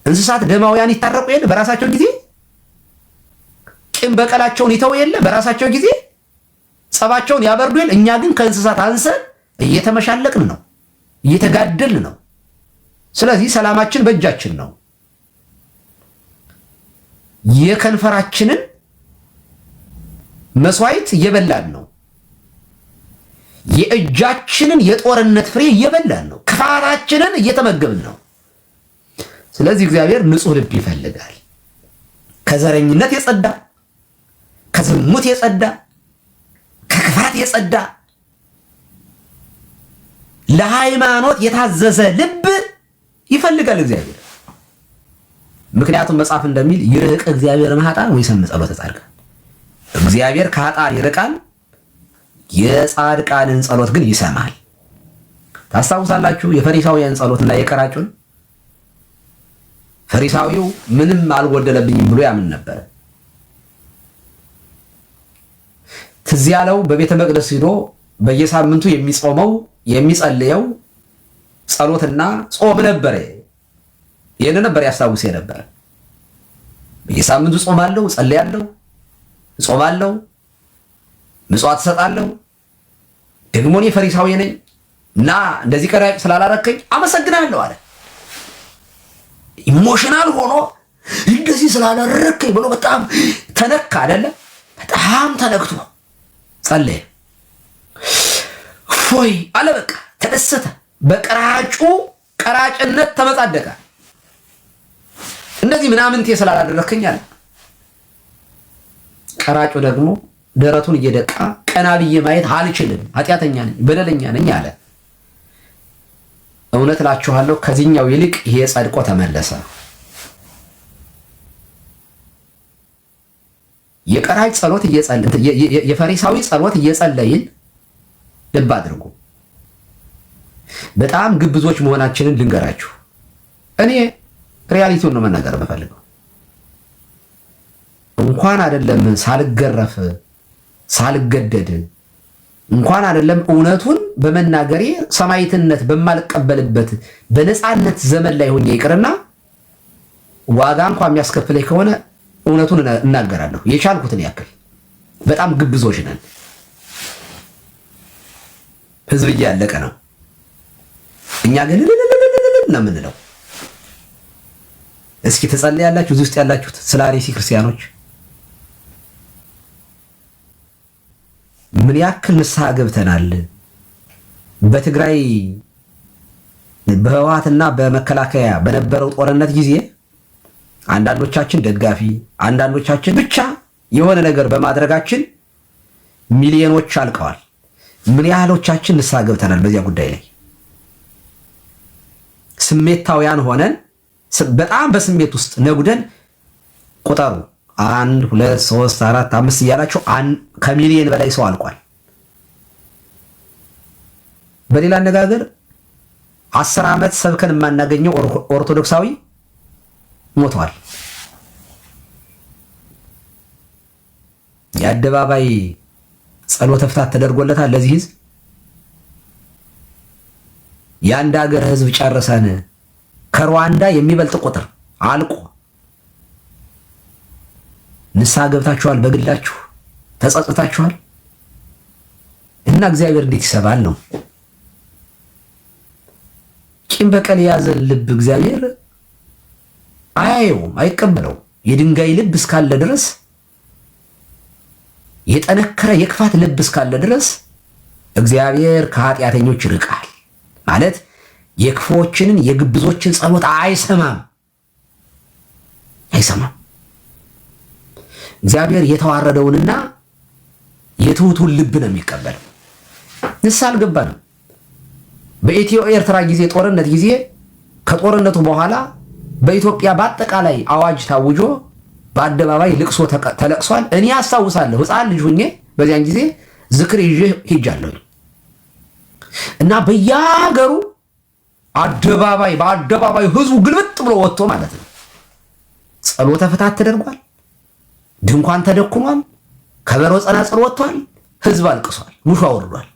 እንስሳት ደማውያን ይታረቁ የለ በራሳቸው ጊዜ። ቂም በቀላቸውን ይተው የለ በራሳቸው ጊዜ ጸባቸውን ያበርዱ የለ። እኛ ግን ከእንስሳት አንሰን እየተመሻለቅን ነው፣ እየተጋደልን ነው። ስለዚህ ሰላማችን በእጃችን ነው። የከንፈራችንን መስዋዕት እየበላን ነው። የእጃችንን የጦርነት ፍሬ እየበላን ነው። ክፋታችንን እየተመገብን ነው። ስለዚህ እግዚአብሔር ንጹሕ ልብ ይፈልጋል። ከዘረኝነት የጸዳ፣ ከዝሙት የጸዳ፣ ከክፋት የጸዳ፣ ለሃይማኖት የታዘዘ ልብ ይፈልጋል እግዚአብሔር። ምክንያቱም መጽሐፍ እንደሚል ይርቅ እግዚአብሔር እምኃጥአን ወይሰምዕ ጸሎተ ጻድቃን። እግዚአብሔር ከኃጥአን ይርቃል፣ የጻድቃንን ጸሎት ግን ይሰማል። ታስታውሳላችሁ የፈሪሳውያን ጸሎትና የቀራጩን? ፈሪሳዊው ምንም አልጎደለብኝም ብሎ ያምን ነበር። ትዝ ያለው በቤተ መቅደስ ሄዶ በየሳምንቱ የሚጾመው የሚጸልየው ጸሎትና ጾም ነበር። ይህን ነበር ያስታውስ ነበር። በየሳምንቱ ጾማለሁ፣ ጸልያለሁ፣ ጾማለሁ፣ ምጽዋት እሰጣለሁ፣ ደግሞ እኔ ፈሪሳዊ ነኝ እና እንደዚህ ቀራጭ ስላላረከኝ አመሰግናለሁ አለ። ኢሞሽናል ሆኖ እንደዚህ ስላላረከኝ ብሎ በጣም ተነካ አይደለ? በጣም ተነክቶ ጸለየ። ፎይ አለ፣ በቃ ተደሰተ። በቀራጩ ቀራጭነት ተመጻደቀ። እንደዚህ ምናምንቴ ስላላደረከኝ አለ። ቀራጩ ደግሞ ደረቱን እየደቃ ቀና ብዬ ማየት አልችልም፣ ኃጢአተኛ ነኝ፣ በደለኛ ነኝ አለ። እውነት እላችኋለሁ ከዚህኛው ይልቅ ይሄ ጸድቆ ተመለሰ። የቀራጭ ጸሎት የፈሪሳዊ ጸሎት እየጸለይን ልብ አድርጉ። በጣም ግብዞች መሆናችንን ልንገራችሁ። እኔ ሪያሊቲውን ነው መናገር የምፈልገው። እንኳን አይደለም ሳልገረፍ ሳልገደድ እንኳን አይደለም እውነቱን በመናገሬ ሰማዕትነት በማልቀበልበት በነፃነት ዘመን ላይ ሆኜ ይቅርና ዋጋ እንኳን የሚያስከፍለኝ ከሆነ እውነቱን እናገራለሁ የቻልኩትን ያክል። በጣም ግብዞች ነን። ህዝብ እያለቀ ነው፣ እኛ ግን ነው የምንለው። እስኪ ትጸልያላችሁ እዚህ ውስጥ ያላችሁት ስለ አርሲ ክርስቲያኖች ምን ያክል ንስሐ ገብተናል? በትግራይ በህወሓትና በመከላከያ በነበረው ጦርነት ጊዜ አንዳንዶቻችን ደጋፊ፣ አንዳንዶቻችን ብቻ የሆነ ነገር በማድረጋችን ሚሊዮኖች አልቀዋል። ምን ያህሎቻችን ንስሐ ገብተናል? በዚያ ጉዳይ ላይ ስሜታውያን ሆነን በጣም በስሜት ውስጥ ነጉደን ቁጠሩ 1 2 3 4 5 እያላችሁ ከሚሊዮን በላይ ሰው አልቋል። በሌላ አነጋገር 10 ዓመት ሰብከን የማናገኘው ኦርቶዶክሳዊ ሞተዋል። የአደባባይ ጸሎተ ፍታት ተደርጎለታል ለዚህ ህዝብ። የአንድ ሀገር ህዝብ ጨርሰን ከሩዋንዳ የሚበልጥ ቁጥር አልቆ ንስሐ ገብታችኋል? በግላችሁ ተጸጽታችኋል? እና እግዚአብሔር እንዴት ይሰማል ነው? ቂም በቀል የያዘ ልብ እግዚአብሔር አያየውም፣ አይቀበለውም። የድንጋይ ልብ እስካለ ድረስ፣ የጠነከረ የክፋት ልብ እስካለ ድረስ እግዚአብሔር ከኃጢአተኞች ይርቃል ማለት የክፎችንን የግብዞችን ጸሎት አይሰማም። እግዚአብሔር የተዋረደውንና የትሑቱን ልብ ነው የሚቀበለው። ንስሐ አልገባንም። በኢትዮ ኤርትራ ጊዜ ጦርነት ጊዜ ከጦርነቱ በኋላ በኢትዮጵያ በአጠቃላይ አዋጅ ታውጆ በአደባባይ ልቅሶ ተለቅሷል። እኔ አስታውሳለሁ ሕፃን ልጅ ሁኜ በዚያን ጊዜ ዝክር ይዤ ሄጃለሁ እና በየሀገሩ በአደባባይ ህዝቡ ግልብጥ ብሎ ወጥቶ ማለት ነው ጸሎተ ፍታት ተደርጓል። ድንኳን ተደኩኗል። ከበሮ ጸናጽል ወጥቷል። ህዝብ አልቅሷል። ሙሾ አውርዷል።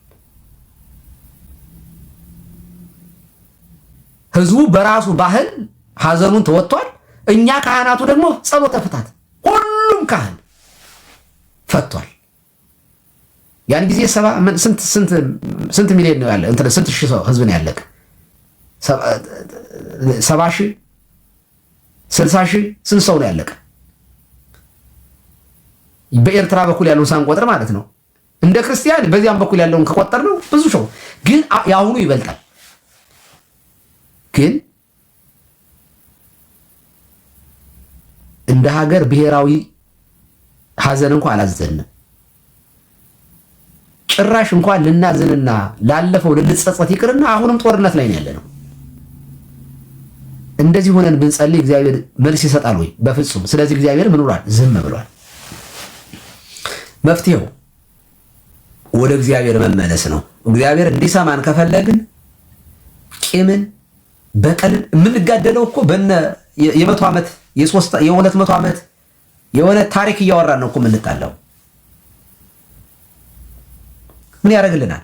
ህዝቡ በራሱ ባህል ሐዘኑን ተወጥቷል። እኛ ካህናቱ ደግሞ ጸሎተ ፍታት፣ ሁሉም ካህን ፈቷል። ያን ጊዜ ስንት ሚሊዮን ነው ያለ? እንትን ስንት ሺህ ሰው ህዝብ ነው ያለቀ? 70 ሺህ 60 ሺህ ስንት ሰው ነው ያለቀ? በኤርትራ በኩል ያለውን ሳንቆጥር ማለት ነው። እንደ ክርስቲያን በዚያም በኩል ያለውን ከቆጠር ነው ብዙ ሰው፣ ግን የአሁኑ ይበልጣል። ግን እንደ ሀገር ብሔራዊ ሀዘን እንኳን አላዘንም። ጭራሽ እንኳን ልናዝንና ላለፈው ልንጸጸት ይቅርና አሁንም ጦርነት ላይ ነው ያለነው። እንደዚህ ሆነን ብንጸልይ እግዚአብሔር መልስ ይሰጣል ወይ? በፍጹም። ስለዚህ እግዚአብሔር ምን ብሏል? ዝም ብሏል። መፍትሄው ወደ እግዚአብሔር መመለስ ነው። እግዚአብሔር እንዲሰማን ከፈለግን ቂምን በቀልን የምንጋደለው እኮ በነ የ100 ዓመት የ200 ዓመት የሆነ ታሪክ እያወራን ነው እኮ የምንጣለው። ምን ያደርግልናል?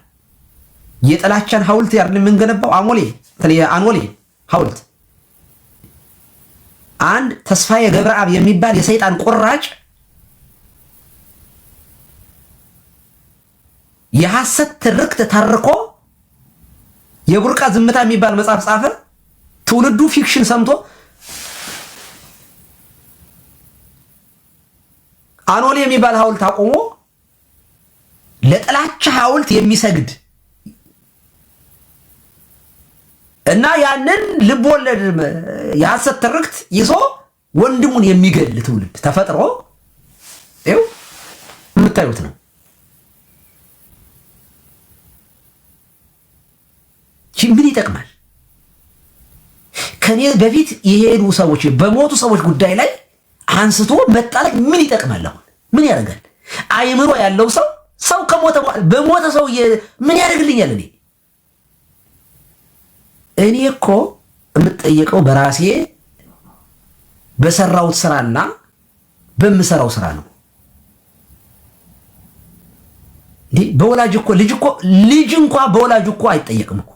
የጥላቻን ሐውልት ያርል የምንገነባው አንወሌ ሐውልት አንድ ተስፋዬ ገብረአብ የሚባል የሰይጣን ቁራጭ የሐሰት ትርክት ተርኮ የቡርቃ ዝምታ የሚባል መጽሐፍ ጻፈ። ትውልዱ ፊክሽን ሰምቶ አንወሌ የሚባል ሐውልት አቆሞ ለጥላቻ ሐውልት የሚሰግድ እና ያንን ልቦለድ የሐሰት ትርክት ይዞ ወንድሙን የሚገል ትውልድ ተፈጥሮ ይኸው የምታዩት ነው። ምን ይጠቅማል? ከኔ በፊት የሄዱ ሰዎች በሞቱ ሰዎች ጉዳይ ላይ አንስቶ መጣላት ምን ይጠቅማል? አሁን ምን ያደርጋል? አይምሮ ያለው ሰው ከሞተ በሞተ ሰው ምን ያደርግልኛል? እኔ እኮ የምጠየቀው በራሴ በሰራውት ስራና በምሰራው ስራ ነው። በወላጅ እኮ ልጅ እንኳን በወላጅ እኮ አይጠየቅም እኮ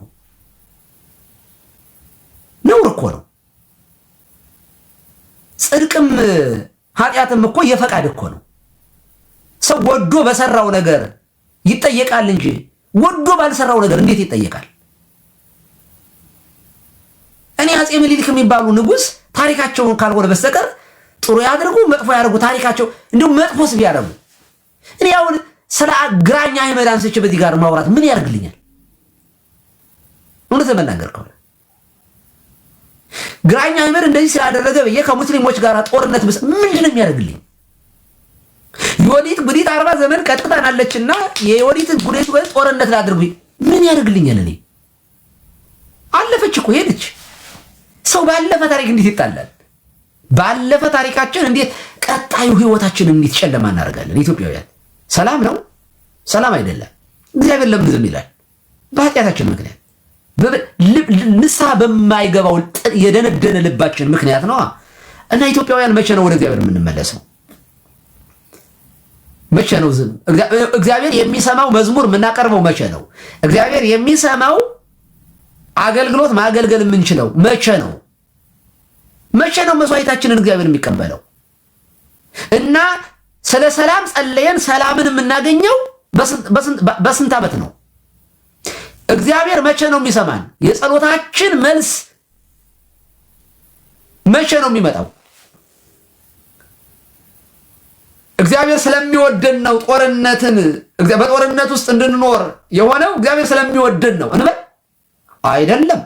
ነውር እኮ ነው። ጽድቅም ኃጢአትም እኮ የፈቃድ እኮ ነው። ሰው ወዶ በሰራው ነገር ይጠየቃል እንጂ ወዶ ባልሰራው ነገር እንዴት ይጠየቃል? እኔ አፄ ምኒልክ የሚባሉ ንጉስ ታሪካቸውን ካልሆነ በስተቀር ጥሩ ያድርጉ መጥፎ ያድርጉ ታሪካቸው እንደው መጥፎስ ቢያደርጉ እኔ አሁን ስለ ግራኛ አህመድ አንስቼ በዚህ ጋር ማውራት ምን ያደርግልኛል? እውነት ለመናገር ከሆነ ግራኛ አህመድ እንደዚህ ስላደረገ በየ ከሙስሊሞች ጋር ጦርነት ምንድን ነው የሚያደርግልኝ? የወዲት ጉዲት 40 ዘመን ቀጥቅጣናለችና የወዲትን ጉዲት ወይ ጦርነት ላድርጉ ምን ያደርግልኛል? እኔ አለፈች እኮ ሄደች። ሰው ባለፈ ታሪክ እንዴት ይጣላል? ባለፈ ታሪካችን እንዴት ቀጣዩ ህይወታችንን እንዴት ጨለማ እናደርጋለን? ኢትዮጵያውያን ሰላም ነው? ሰላም አይደለም። እግዚአብሔር ለምን ዝም ይላል? በኃጢአታችን ምክንያት ንስሐ በማይገባው የደነደነ ልባችን ምክንያት ነው። እና ኢትዮጵያውያን መቼ ነው ወደ እግዚአብሔር የምንመለሰው? መቼ ነው ዝም? እግዚአብሔር የሚሰማው መዝሙር የምናቀርበው መቼ ነው? እግዚአብሔር የሚሰማው አገልግሎት ማገልገል የምንችለው መቼ ነው? መቼ ነው መስዋዕታችንን እግዚአብሔር የሚቀበለው? እና ስለ ሰላም ጸለየን ሰላምን የምናገኘው በስንት ዓመት ነው? እግዚአብሔር መቼ ነው የሚሰማን? የጸሎታችን መልስ መቼ ነው የሚመጣው? እግዚአብሔር ስለሚወደን ነው በጦርነት ውስጥ እንድንኖር የሆነው እግዚአብሔር ስለሚወደን ነው እንበል? አይደለም።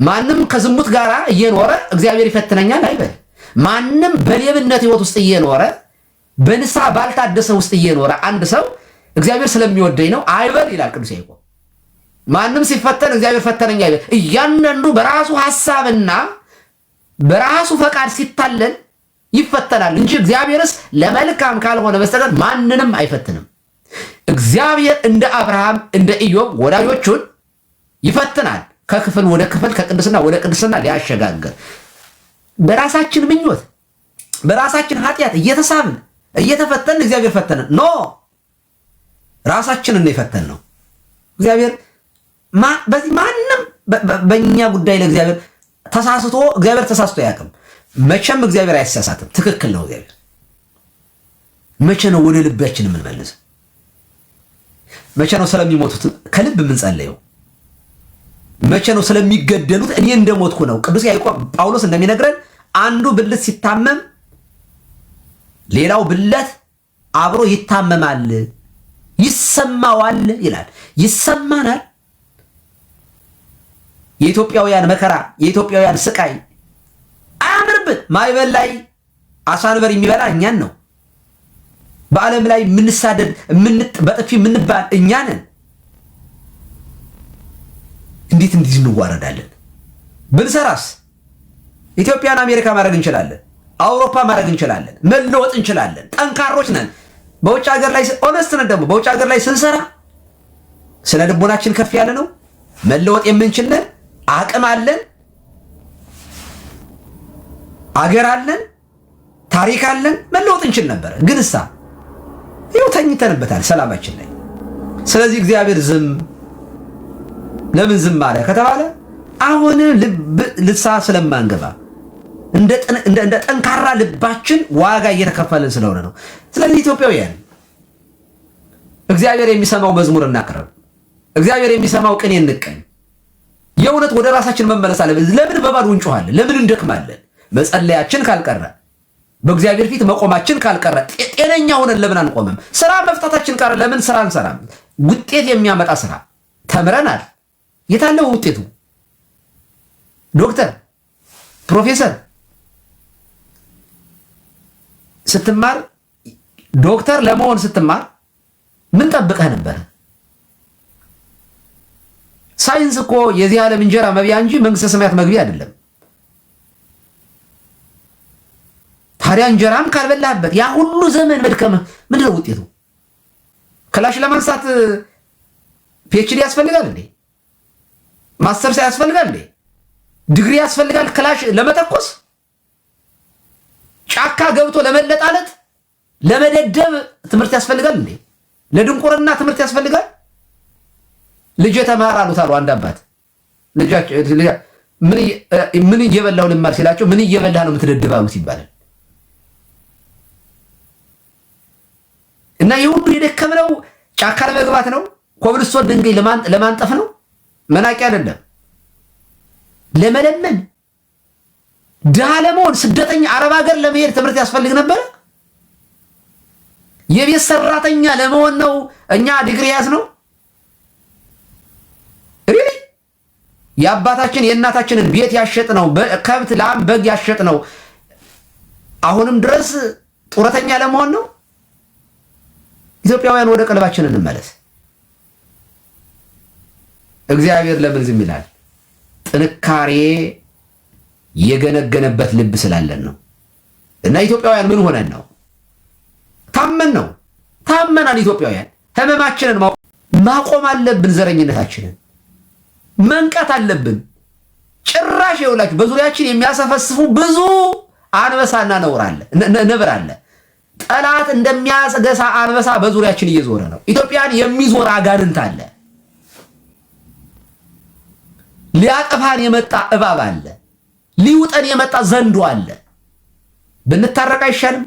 ማንም ከዝሙት ጋር እየኖረ እግዚአብሔር ይፈትነኛል አይበል። ማንም በሌብነት ህይወት ውስጥ እየኖረ በንስሐ ባልታደሰ ውስጥ እየኖረ አንድ ሰው እግዚአብሔር ስለሚወደኝ ነው አይበል ይላል ቅዱስ ያዕቆብ። ማንም ሲፈተን እግዚአብሔር ፈተነኝ አይበል። እያንዳንዱ በራሱ ሐሳብና በራሱ ፈቃድ ሲታለል ይፈተናል እንጂ እግዚአብሔርስ ለመልካም ካልሆነ በስተቀር ማንንም አይፈትንም። እግዚአብሔር እንደ አብርሃም እንደ ኢዮብ ወዳጆቹን ይፈትናል፣ ከክፍል ወደ ክፍል ከቅድስና ወደ ቅድስና ሊያሸጋግር። በራሳችን ምኞት በራሳችን ኃጢአት እየተሳብን እየተፈተንን እግዚአብሔር ፈተነን ኖ ራሳችንን የፈተን ነው እግዚአብሔር። በዚህ ማንም በእኛ ጉዳይ ለእግዚአብሔር ተሳስቶ አያውቅም። መቼም እግዚአብሔር አይሳሳትም። ትክክል ነው እግዚአብሔር። መቼ ነው ወደ ልባችን የምንመልሰው? መቼ ነው ስለሚሞቱት ከልብ የምንጸለየው? መቼ ነው ስለሚገደሉት እኔ እንደሞትኩ ነው? ቅዱስ ያዕቆብ ጳውሎስ እንደሚነግረን አንዱ ብልት ሲታመም ሌላው ብልት አብሮ ይታመማል፣ ይሰማዋል ይላል። ይሰማናል። የኢትዮጵያውያን መከራ፣ የኢትዮጵያውያን ስቃይ አያምርብን። ማይበል ላይ አሳንበር የሚበላ እኛን ነው። በዓለም ላይ የምንሳደድ በጥፊ የምንባል እኛ ነን። እንዴት እንዲህ እንዋረዳለን? ብንሰራስ ኢትዮጵያን አሜሪካ ማድረግ እንችላለን። አውሮፓ ማድረግ እንችላለን። መለወጥ እንችላለን። ጠንካሮች ነን። በውጭ ሀገር ላይ ኦነስት ነን። ደግሞ በውጭ ሀገር ላይ ስንሰራ ስለ ልቦናችን ከፍ ያለ ነው። መለወጥ የምንችል ነን። አቅም አለን። አገር አለን። ታሪክ አለን። መለወጥ እንችል ነበር። ግን እሳ ይኸው ተኝተንበታል ሰላማችን ላይ። ስለዚህ እግዚአብሔር ዝም ለምን ዝም አለ ከተባለ አሁን ልሳ ስለማንገባ እንደ ጠንካራ ልባችን ዋጋ እየተከፈለን ስለሆነ ነው። ስለዚህ ኢትዮጵያውያን እግዚአብሔር የሚሰማው መዝሙር እናቅርብ። እግዚአብሔር የሚሰማው ቅኔ እንቀኝ። የእውነት ወደ ራሳችን መመለስ አለብን። ለምን በባዶ እንጮኻለን? ለምን እንደክማለን? መጸለያችን ካልቀረ፣ በእግዚአብሔር ፊት መቆማችን ካልቀረ፣ ጤነኛ ሆነን ለምን አንቆምም? ስራ መፍታታችን ቀረ፣ ለምን ስራ አንሰራም? ውጤት የሚያመጣ ስራ ተምረናል። የታለው ውጤቱ? ዶክተር፣ ፕሮፌሰር ስትማር ዶክተር ለመሆን ስትማር ምን ጠብቀህ ነበር? ሳይንስ እኮ የዚህ ዓለም እንጀራ መብያ እንጂ መንግስተ ሰማያት መግቢያ አይደለም። ታዲያ እንጀራም ካልበላህበት ያ ሁሉ ዘመን መድከምህ ምንድን ነው ውጤቱ? ክላሽ ለማንሳት ፒኤችዲ ያስፈልጋል እንዴ? ማስተርስ ያስፈልጋል እንዴ? ዲግሪ ያስፈልጋል ክላሽ ለመተኮስ? ጫካ ገብቶ ለመለጣለጥ ለመደደብ ትምህርት ያስፈልጋል እንዴ? ለድንቁርና ትምህርት ያስፈልጋል? ልጅ ተማር አሉት አሉ አንድ አባት። ምን እየበላሁ ልማር ሲላቸው ምን እየበላህ ነው የምትደድብ አሉት ይባላል። እና የሁሉ የደከምነው ጫካ ለመግባት ነው። ኮብልስቶን ድንጋይ ለማንጠፍ ነው። መናቂ አይደለም። ለመለመን ድሃ ለመሆን ስደተኛ አረብ ሀገር ለመሄድ ትምህርት ያስፈልግ ነበር። የቤት ሰራተኛ ለመሆን ነው እኛ ዲግሪ ያዝ ነው። የአባታችን የእናታችንን ቤት ያሸጥ ነው፣ ከብት ላም በግ ያሸጥ ነው። አሁንም ድረስ ጡረተኛ ለመሆን ነው። ኢትዮጵያውያን ወደ ቀልባችን እንመለስ። እግዚአብሔር ለምን ዝም ይላል? ጥንካሬ የገነገነበት ልብ ስላለን ነው። እና ኢትዮጵያውያን ምን ሆነን ነው? ታመን ነው። ታመናል። ኢትዮጵያውያን ህመማችንን ማቆም አለብን። ዘረኝነታችንን መንቃት አለብን። ጭራሽ ይኸውላችሁ በዙሪያችን የሚያሰፈስፉ ብዙ አንበሳና ነብር አለ። ጠላት እንደሚያስገሳ አንበሳ በዙሪያችን እየዞረ ነው። ኢትዮጵያን የሚዞር አጋንንት አለ። ሊያጠፋን የመጣ እባብ አለ። ሊውጠን የመጣ ዘንዶ አለ። ብንታረቅ አይሻልም?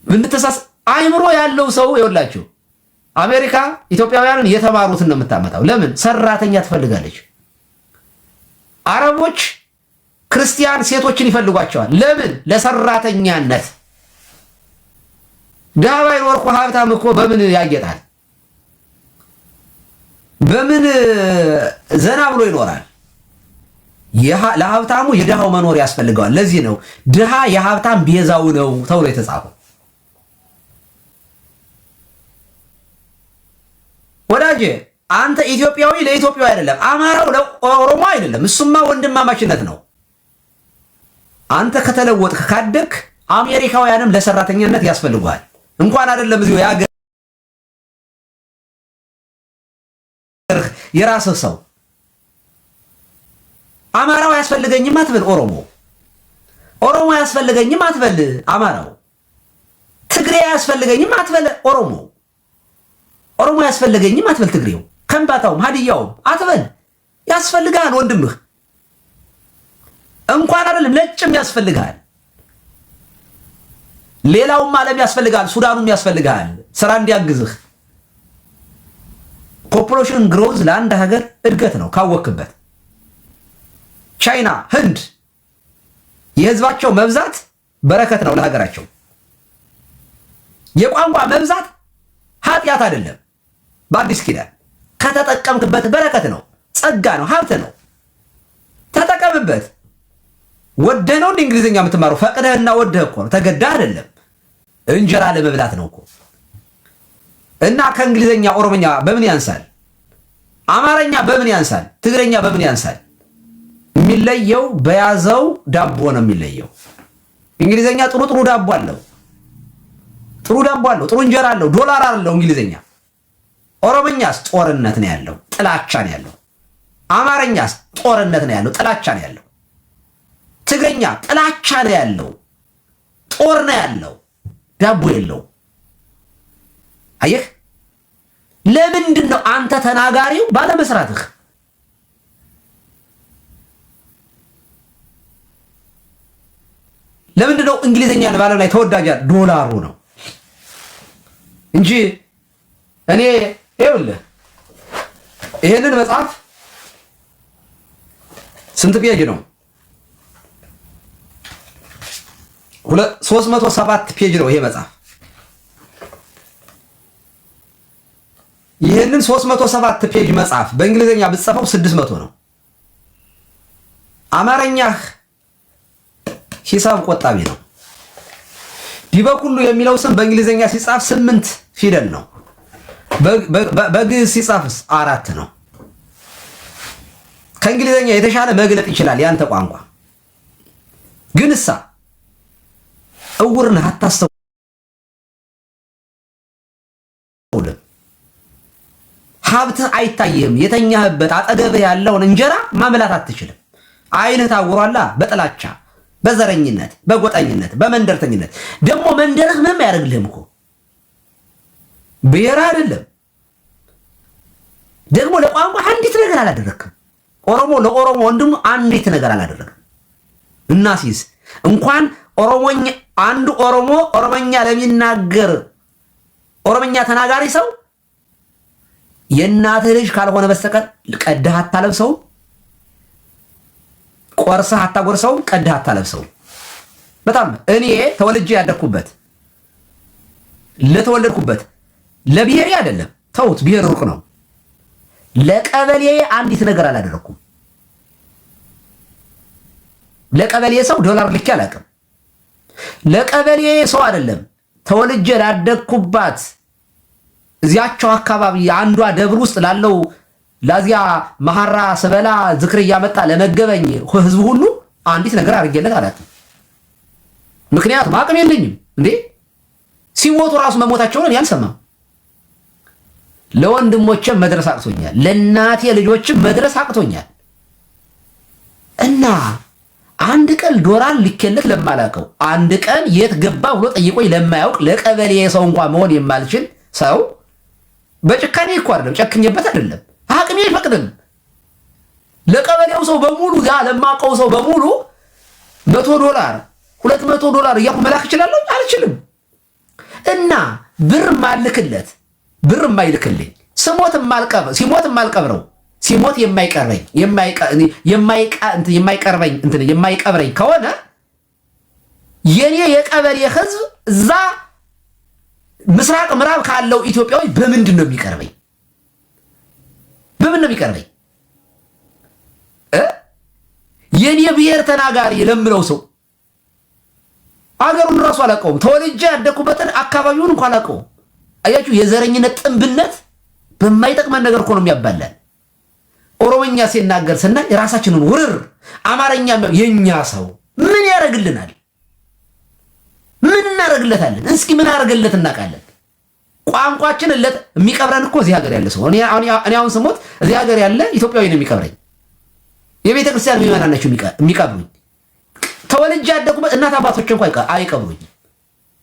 ብንተሳስ አይምሮ ያለው ሰው ይኸውላችሁ አሜሪካ ኢትዮጵያውያንን የተማሩትን ነው የምታመጣው። ለምን? ሰራተኛ ትፈልጋለች። አረቦች ክርስቲያን ሴቶችን ይፈልጓቸዋል። ለምን? ለሰራተኛነት። ድሃ ባይኖር እኮ ሀብታም እኮ በምን ያጌጣል? በምን ዘና ብሎ ይኖራል? ለሀብታሙ የድሃው መኖር ያስፈልገዋል። ለዚህ ነው ድሃ የሀብታም ቤዛው ነው ተብሎ የተጻፈው። ወዳጄ አንተ ኢትዮጵያዊ ለኢትዮጵያዊ አይደለም፣ አማራው ለኦሮሞ አይደለም። እሱማ ወንድማማችነት ነው። አንተ ከተለወጥክ ካደግክ አሜሪካውያንም ለሰራተኛነት ያስፈልጓል። እንኳን አይደለም እዚሁ ያገር የራስህ ሰው አማራው ያስፈልገኝም አትበል ኦሮሞ ያስፈልገኝም አትበል አማራው፣ ትግሬ ያስፈልገኝም አትበል ኦሮሞ ያስፈልገኝም አትበል ትግሬው፣ ከምባታውም ሀዲያውም አትበል። ያስፈልጋል ወንድምህ። እንኳን አይደለም ነጭም ያስፈልጋል፣ ሌላውም ዓለም ያስፈልጋል፣ ሱዳኑም ያስፈልጋል ስራ እንዲያግዝህ። ፖፑሌሽን ግሮዝ ለአንድ ሀገር እድገት ነው ካወክበት። ቻይና፣ ህንድ የህዝባቸው መብዛት በረከት ነው ለሀገራቸው። የቋንቋ መብዛት ኃጢአት አይደለም። በአዲስ ኪዳን ከተጠቀምክበት በረከት ነው፣ ጸጋ ነው፣ ሀብት ነው። ተጠቀምበት። ወደህ ነው እንደ እንግሊዝኛ የምትማረው? ፈቅደህና ወደህ እኮ ነው፣ ተገዳህ አይደለም። እንጀራ ለመብላት ነው እኮ። እና ከእንግሊዝኛ ኦሮምኛ በምን ያንሳል? አማርኛ በምን ያንሳል? ትግረኛ በምን ያንሳል? የሚለየው በያዘው ዳቦ ነው የሚለየው። እንግሊዝኛ ጥሩ ዳቦ አለው፣ ጥሩ ዳቦ አለው፣ ጥሩ እንጀራ አለው፣ ዶላር አለው እንግሊዝኛ። ኦሮምኛስ ጦርነት ነው ያለው፣ ጥላቻ ነው ያለው። አማርኛስ ጦርነት ነው ያለው፣ ጥላቻ ነው ያለው። ትግረኛ ጥላቻ ነው ያለው፣ ጦር ነው ያለው፣ ዳቦ የለው። አየህ፣ ለምንድን ነው አንተ ተናጋሪው ባለመስራትህ? ለምንድን ነው እንግሊዝኛ በዓለም ላይ ተወዳጅ? ዶላሩ ነው እንጂ እኔ ይኸውልህ ይሄንን መጽሐፍ ስንት ፔጅ ነው? 307 ፔጅ ነው ይሄ መጽሐፍ። ይሄንን 307 ፔጅ መጽሐፍ በእንግሊዝኛ ብትጽፈው 600 ነው። አማርኛህ ሂሳብ ቆጣቢ ነው። ዲበኩሉ የሚለው ስም በእንግሊዝኛ ሲጻፍ 8 ፊደል ነው። በግዕዝ ሲጻፍስ 4 ነው። ከእንግሊዝኛ የተሻለ መግለጥ ይችላል ያንተ ቋንቋ። ግን እሳ እውር ነህ፣ አታስተውልም። ሀብትህ አይታይህም። የተኛህበት አጠገብህ ያለውን እንጀራ ማምላት አትችልም። አይንህ ታውሯላ በጥላቻ በዘረኝነት በጎጠኝነት በመንደርተኝነት። ደግሞ መንደርህ ምንም አያደርግልህም እኮ ብሔር አይደለም። ደግሞ ለቋንቋ አንዲት ነገር አላደረክም። ኦሮሞ ለኦሮሞ ወንድሙ አንዲት ነገር አላደረክም። እናሲስ እንኳን ኦሮሞኛ አንዱ ኦሮሞኛ ለሚናገር ኦሮሞኛ ተናጋሪ ሰው የእናትህ ልጅ ካልሆነ በስተቀር ቀድህ አታለብሰው፣ ቆርሰህ አታጎርሰው፣ ቀድህ አታለብሰው። በጣም እኔ ተወልጄ ያደግኩበት ለተወለድኩበት ለብሔሬ አይደለም፣ ተውት፣ ብሔር ሩቅ ነው። ለቀበሌ አንዲት ነገር አላደረኩም። ለቀበሌ ሰው ዶላር ልኬ አላውቅም። ለቀበሌ ሰው አይደለም ተወልጄ ላደግኩባት እዚያቸው አካባቢ አንዷ ደብር ውስጥ ላለው ለዚያ መሐራ ስበላ ዝክር እያመጣ ለመገበኝ ህዝብ ሁሉ አንዲት ነገር አድርጌለት አላውቅም። ምክንያቱም አቅም የለኝም። እንዴ ሲሞቱ ራሱ መሞታቸውን ያልሰማም። ለወንድሞቼም መድረስ አቅቶኛል፣ ለእናቴ ልጆችም መድረስ አቅቶኛል። እና አንድ ቀን ዶላር ልኬለት ለማላውቀው፣ አንድ ቀን የት ገባ ብሎ ጠይቆኝ ለማያውቅ ለቀበሌ ሰው እንኳን መሆን የማልችል ሰው በጭካኔ እኮ አይደለም፣ ጨክኜበት አይደለም፣ አቅሜ አይፈቅድም። ለቀበሌው ሰው በሙሉ ያ ለማውቀው ሰው በሙሉ $100 $200 እያልኩ መላክ እችላለሁ? አልችልም። እና ብር ማልክለት ብር የማይልክልኝ ሲሞት የማልቀብረው ሲሞት የማይቀብረኝ ከሆነ የኔ የቀበሌ ህዝብ እዛ ምስራቅ ምዕራብ ካለው ኢትዮጵያዊ በምንድን ነው የሚቀርበኝ? በምን ነው የሚቀርበኝ? የኔ ብሔር ተናጋሪ ለምለው ሰው አገሩን ራሱ አላውቀውም። ተወልጄ ያደኩበትን አካባቢውን እንኳን አላውቀውም። አያችሁ፣ የዘረኝነት ጥንብነት በማይጠቅመን ነገር እኮ ነው የሚያባላል። ኦሮሞኛ ሲናገር ስናይ የራሳችንን ውርር፣ አማርኛ የኛ ሰው ምን ያደርግልናል? ምን እናደርግለታለን? እስኪ ምን አደርግለት እናውቃለን? ቋንቋችን የሚቀብረን እኮ እዚህ ሀገር ያለ ሰው። እኔ አሁን ስሞት እዚህ ሀገር ያለ ኢትዮጵያዊ ነው የሚቀብረኝ። የቤተ ክርስቲያን ምዕመናን ናቸው የሚቀብሩኝ። ተወልጄ ያደኩበት እናት አባቶች እንኳን አይቀብሩኝ።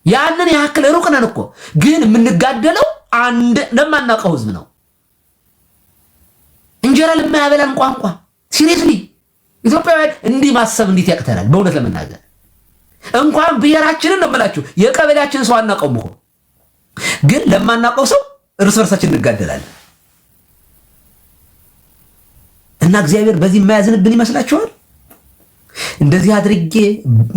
ያንን ያክል ሩቅ ነን እኮ። ግን የምንጋደለው አንድ ለማናውቀው ህዝብ ነው። እንጀራ ለማያበላን ቋንቋ ሲሪየስሊ ኢትዮጵያውያን እንዲህ ማሰብ እንዴት ያቅተናል? በእውነት ለመናገር እንኳን ብሔራችንን ነው የምላችሁ የቀበሌያችንን ሰው አናውቀውም እኮ ግን ለማናውቀው ሰው እርስ በርሳችን እንጋደላለን። እና እግዚአብሔር በዚህ የማያዝንብን ይመስላችኋል? እንደዚህ አድርጌ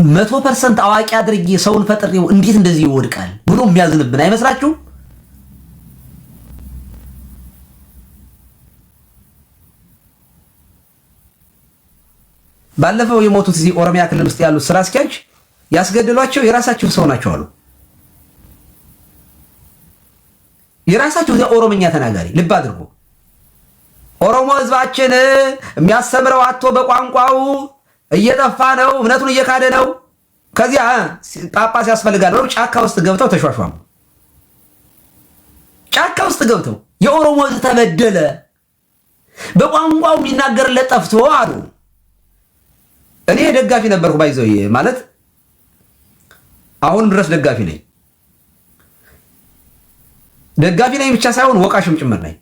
100% አዋቂ አድርጌ ሰውን ፈጥሬው እንዴት እንደዚህ ይወድቃል ብሎ የሚያዝንብን አይመስላችሁም? ባለፈው የሞቱት እዚህ ኦሮሚያ ክልል ውስጥ ያሉት ስራ አስኪያጅ ያስገደሏቸው የራሳቸው ሰው ናቸው አሉ። የራሳቸው ኦሮምኛ ተናጋሪ። ልብ አድርጎ ኦሮሞ ህዝባችን የሚያስተምረው አቶ በቋንቋው እየጠፋ ነው፣ እምነቱን እየካደ ነው። ከዚያ ጳጳስ ያስፈልጋል ነው ጫካ ውስጥ ገብተው ተሿሿሙ። ጫካ ውስጥ ገብተው የኦሮሞ ህዝብ ተበደለ፣ በቋንቋው የሚናገርለት ጠፍቶ አሉ። እኔ ደጋፊ ነበርኩ ባይዘው ማለት አሁንም ድረስ ደጋፊ ነኝ። ደጋፊ ነኝ ብቻ ሳይሆን ወቃሽም ጭምር ነኝ።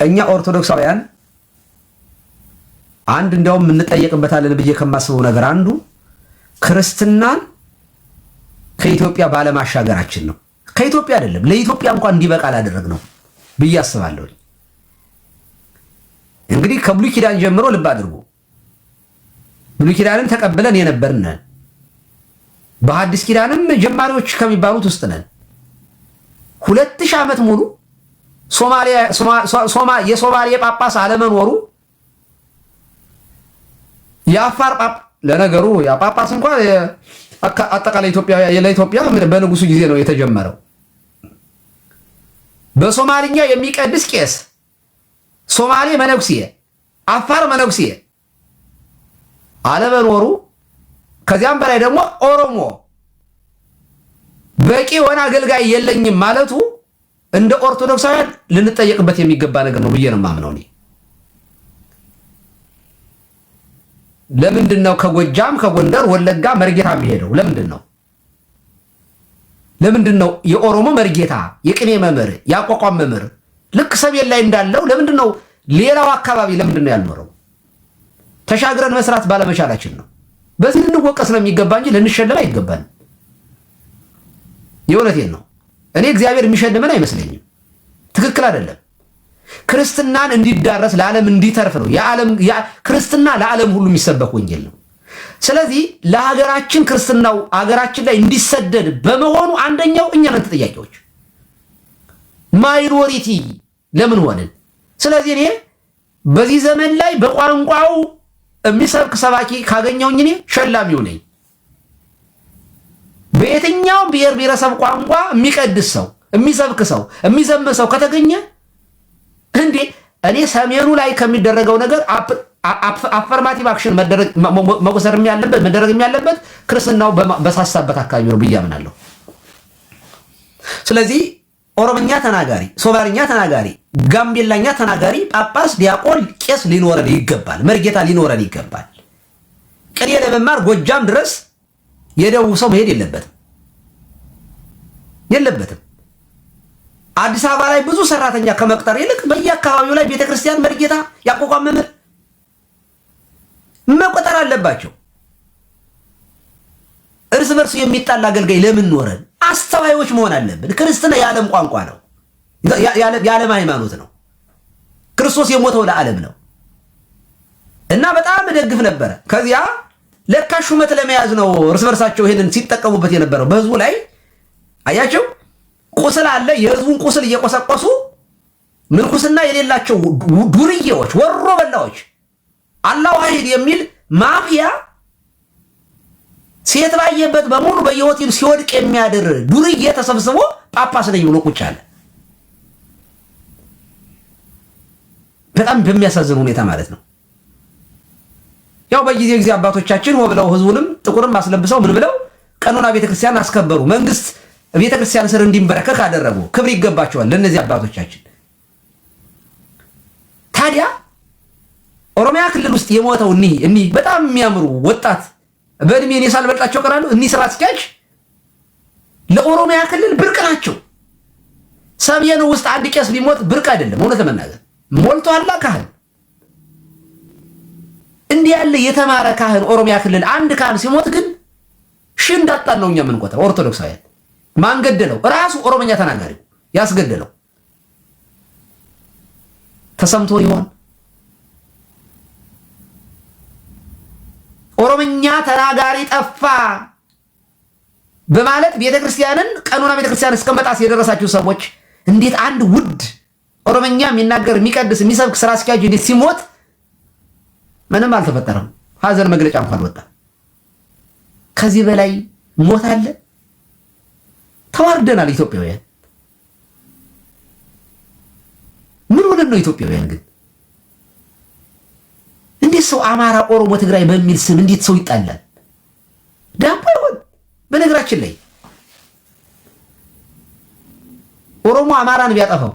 እኛ ኦርቶዶክሳውያን አንድ እንደውም እንጠየቅበታለን ብዬ ከማስበው ነገር አንዱ ክርስትናን ከኢትዮጵያ ባለማሻገራችን ነው። ከኢትዮጵያ አይደለም ለኢትዮጵያ እንኳን እንዲበቃ አላደረግነው ብዬ አስባለሁ። እንግዲህ ከብሉይ ኪዳን ጀምሮ ልብ አድርጉ ብሉይ ኪዳንን ተቀብለን የነበርን በሐዲስ ኪዳንም ጀማሪዎች ከሚባሉት ውስጥ ነን። 2000 ዓመት ሙሉ የሶማሌ ጳጳስ አለመኖሩ የአፋር ለነገሩ ጳጳስ እንኳን አጠቃላይ ለኢትዮጵያ በንጉሱ ጊዜ ነው የተጀመረው። በሶማሊኛ የሚቀድስ ቄስ ሶማሌ መነኩሴ፣ አፋር መነኩሴ አለመኖሩ ከዚያም በላይ ደግሞ ኦሮሞ በቂ የሆነ አገልጋይ የለኝም ማለቱ እንደ ኦርቶዶክሳውያን ልንጠየቅበት የሚገባ ነገር ነው ብዬ ነው የማምነው። እኔ ለምንድን ነው ከጎጃም ከጎንደር ወለጋ መርጌታ የሚሄደው? ለምንድን ነው የኦሮሞ መርጌታ የቅኔ መምህር ያቋቋም መምህር ልክ ሰሜን ላይ እንዳለው ለምንድን ነው ሌላው አካባቢ ለምንድን ነው ያልኖረው? ተሻግረን መስራት ባለመቻላችን ነው። በዚህ ልንወቀስ ነው የሚገባ እንጂ ልንሸለም አይገባንም። የእውነቴን ነው። እኔ እግዚአብሔር የሚሸልመን አይመስለኝም። ትክክል አይደለም። ክርስትናን እንዲዳረስ ለዓለም እንዲተርፍ ነው። ክርስትና ለዓለም ሁሉ የሚሰበክ ወንጌል ነው። ስለዚህ ለሀገራችን ክርስትናው ሀገራችን ላይ እንዲሰደድ በመሆኑ አንደኛው እኛ ነን ተጠያቂዎች። ማይኖሪቲ ለምን ሆንን? ስለዚህ እኔ በዚህ ዘመን ላይ በቋንቋው የሚሰብክ ሰባኪ ካገኘውኝ እኔ ሸላሚው ነኝ። በየትኛውም ብሔር ብሔረሰብ ቋንቋ የሚቀድስ ሰው፣ የሚሰብክ ሰው፣ የሚዘምር ሰው ከተገኘ እንዴ እኔ ሰሜኑ ላይ ከሚደረገው ነገር አፈርማቲቭ አክሽን መደረግ ያለበት ክርስትናው በሳሳበት አካባቢ ነው ብዬ አምናለሁ። ስለዚህ ኦሮምኛ ተናጋሪ፣ ሶማሊኛ ተናጋሪ፣ ጋምቤላኛ ተናጋሪ ጳጳስ፣ ዲያቆን፣ ቄስ ሊኖረን ይገባል። መርጌታ ሊኖረን ይገባል። ቅኔ ለመማር ጎጃም ድረስ የደቡብ ሰው መሄድ የለበትም። አዲስ አበባ ላይ ብዙ ሰራተኛ ከመቅጠር ይልቅ በየአካባቢው ላይ ቤተክርስቲያን መርጌታ ያቋቋም መምህር መቆጠር አለባቸው። እርስ በርሱ የሚጣላ አገልጋይ ለምን ኖረን? አስተዋዮች መሆን አለብን። ክርስትና የዓለም ቋንቋ ነው፣ የዓለም ሃይማኖት ነው። ክርስቶስ የሞተው ለዓለም ነው እና በጣም እደግፍ ነበረ። ከዚያ ለካ ሹመት ለመያዝ ነው እርስ በርሳቸው ይሄንን ሲጠቀሙበት የነበረው። በህዝቡ ላይ አያቸው ቁስል አለ። የህዝቡን ቁስል እየቆሰቆሱ ምንኩስና የሌላቸው ዱርዬዎች፣ ወሮ በላዎች፣ አላሁ ዋሂድ የሚል ማፊያ ሴት ባየበት በሙሉ በየሆቴሉ ሲወድቅ የሚያድር ዱርዬ ተሰብስቦ ጳጳስ ነኝ ብሎ ቁጭ አለ። በጣም በሚያሳዝን ሁኔታ ማለት ነው። ያው ጊዜ አባቶቻችን ብለው ህዝቡንም ጥቁርም አስለብሰው ምን ብለው ቀኖና ቤተክርስቲያን አስከበሩ። መንግስት ቤተክርስቲያን ስር እንዲንበረከክ አደረጉ። ክብር ይገባቸዋል ለነዚህ አባቶቻችን። ታዲያ ኦሮሚያ ክልል ውስጥ የሞተው እኒህ በጣም የሚያምሩ ወጣት በእድሜ እኔ ሳልበልጣቸው ቀራሉ። እኒህ ስራ አስኪያጅ ለኦሮሚያ ክልል ብርቅ ናቸው። ሰሜኑ ውስጥ አንድ ቄስ ቢሞት ብርቅ አይደለም። እውነት ለመናገር ሞልቶ አላ ካህን እንዲህ ያለ የተማረ ካህን ኦሮሚያ ክልል አንድ ካህን ሲሞት ግን እንዳጣን ነው እኛ የምንቆጥረው። ኦርቶዶክሳውያን ማን ገደለው? ራሱ ኦሮምኛ ተናጋሪው ያስገደለው ተሰምቶ ይሆን? ኦሮምኛ ተናጋሪ ጠፋ በማለት ቤተክርስቲያንን ቀኑና ቤተክርስቲያን እስከመጣስ የደረሳችሁ ሰዎች እንዴት አንድ ውድ ኦሮምኛ የሚናገር የሚቀድስ የሚሰብክ ስራ አስኪያጅ እንዴት ሲሞት ምንም አልተፈጠረም። ሀዘን መግለጫ እንኳን ወጣ። ከዚህ በላይ ሞት አለ? ተዋርደናል ኢትዮጵያውያን። ምን ሆነን ነው ኢትዮጵያውያን ግን? እንዴት ሰው አማራ፣ ኦሮሞ፣ ትግራይ በሚል ስም እንዴት ሰው ይጣላል? ዳቦ ይሆን? በነገራችን ላይ ኦሮሞ አማራን ቢያጠፋው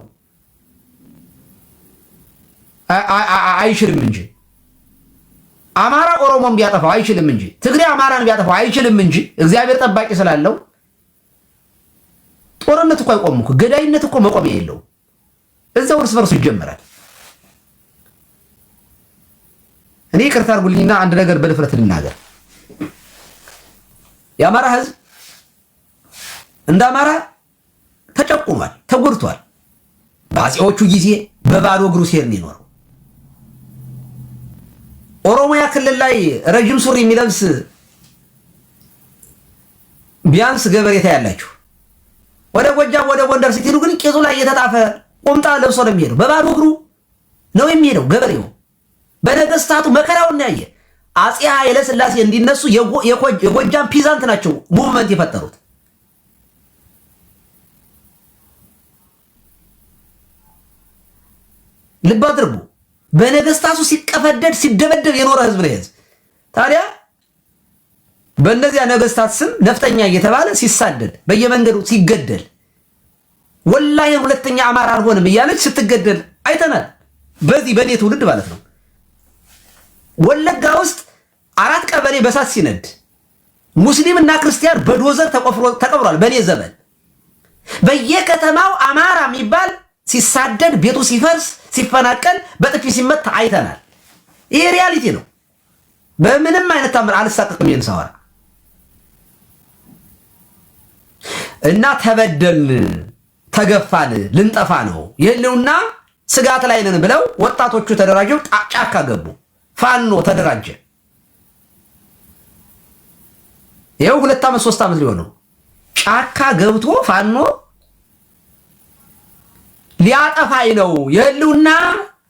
አይችልም እንጂ አማራ ኦሮሞን ቢያጠፋው አይችልም እንጂ ትግሬ አማራን ቢያጠፋው አይችልም እንጂ እግዚአብሔር ጠባቂ ስላለው ጦርነት እኮ አይቆምም እኮ። ገዳይነት እኮ መቆሚያ የለውም። እዛው እርስ በርሱ ይጀምራል። እኔ ይቅርታ አድርጉልኝና አንድ ነገር በድፍረት ልናገር። የአማራ ሕዝብ እንደ አማራ ተጨቁሟል፣ ተጎድቷል። በአፄዎቹ ጊዜ በባዶ እግሩ ሲሄድ ነው የኖረው። ኦሮሚያ ክልል ላይ ረጅም ሱሪ የሚለብስ ቢያንስ ገበሬ ታያላችሁ። ወደ ጎጃም ወደ ጎንደር ስትሄዱ ግን ቄሱ ላይ እየተጣፈ ቁምጣ ለብሶ ነው የሚሄደው። በባዶ እግሩ ነው የሚሄደው ገበሬው። በነገስታቱ መከራውን ያየ አፄ ኃይለ ሥላሴ እንዲነሱ የጎጃም ፒዛንት ናቸው ሙቭመንት የፈጠሩት። ልብ አድርጉ። በነገስታቱ ሲቀፈደድ ሲደበደብ የኖረ ህዝብ ነው። ህዝብ ታዲያ በእነዚያ ነገስታት ስም ነፍጠኛ እየተባለ ሲሳደድ በየመንገዱ ሲገደል ወላሂ ሁለተኛ አማራ አልሆንም እያለች ስትገደል አይተናል። በዚህ በኔ ትውልድ ማለት ነው። ወለጋ ውስጥ 4 ቀበሌ በሳት ሲነድ ሙስሊም እና ክርስቲያን በዶዘር ተቀብሯል። በኔ ዘመን በየከተማው አማራ የሚባል ሲሳደድ ቤቱ ሲፈርስ ሲፈናቀል በጥፊ ሲመታ አይተናል። ይሄ ሪያሊቲ ነው። በምንም አይነት ታምር አልሳቀቅም ይሄን ሳወራ እና ተበደልን፣ ተገፋን፣ ልንጠፋ ነው የህልውና ስጋት ላይ ነን ብለው ወጣቶቹ ተደራጀው ጫካ ገቡ። ፋኖ ተደራጀ። ይሄው 2 ዓመት 3 ዓመት ሊሆነው ጫካ ገብቶ ፋኖ ሊያጠፋኝ ነው የህልውና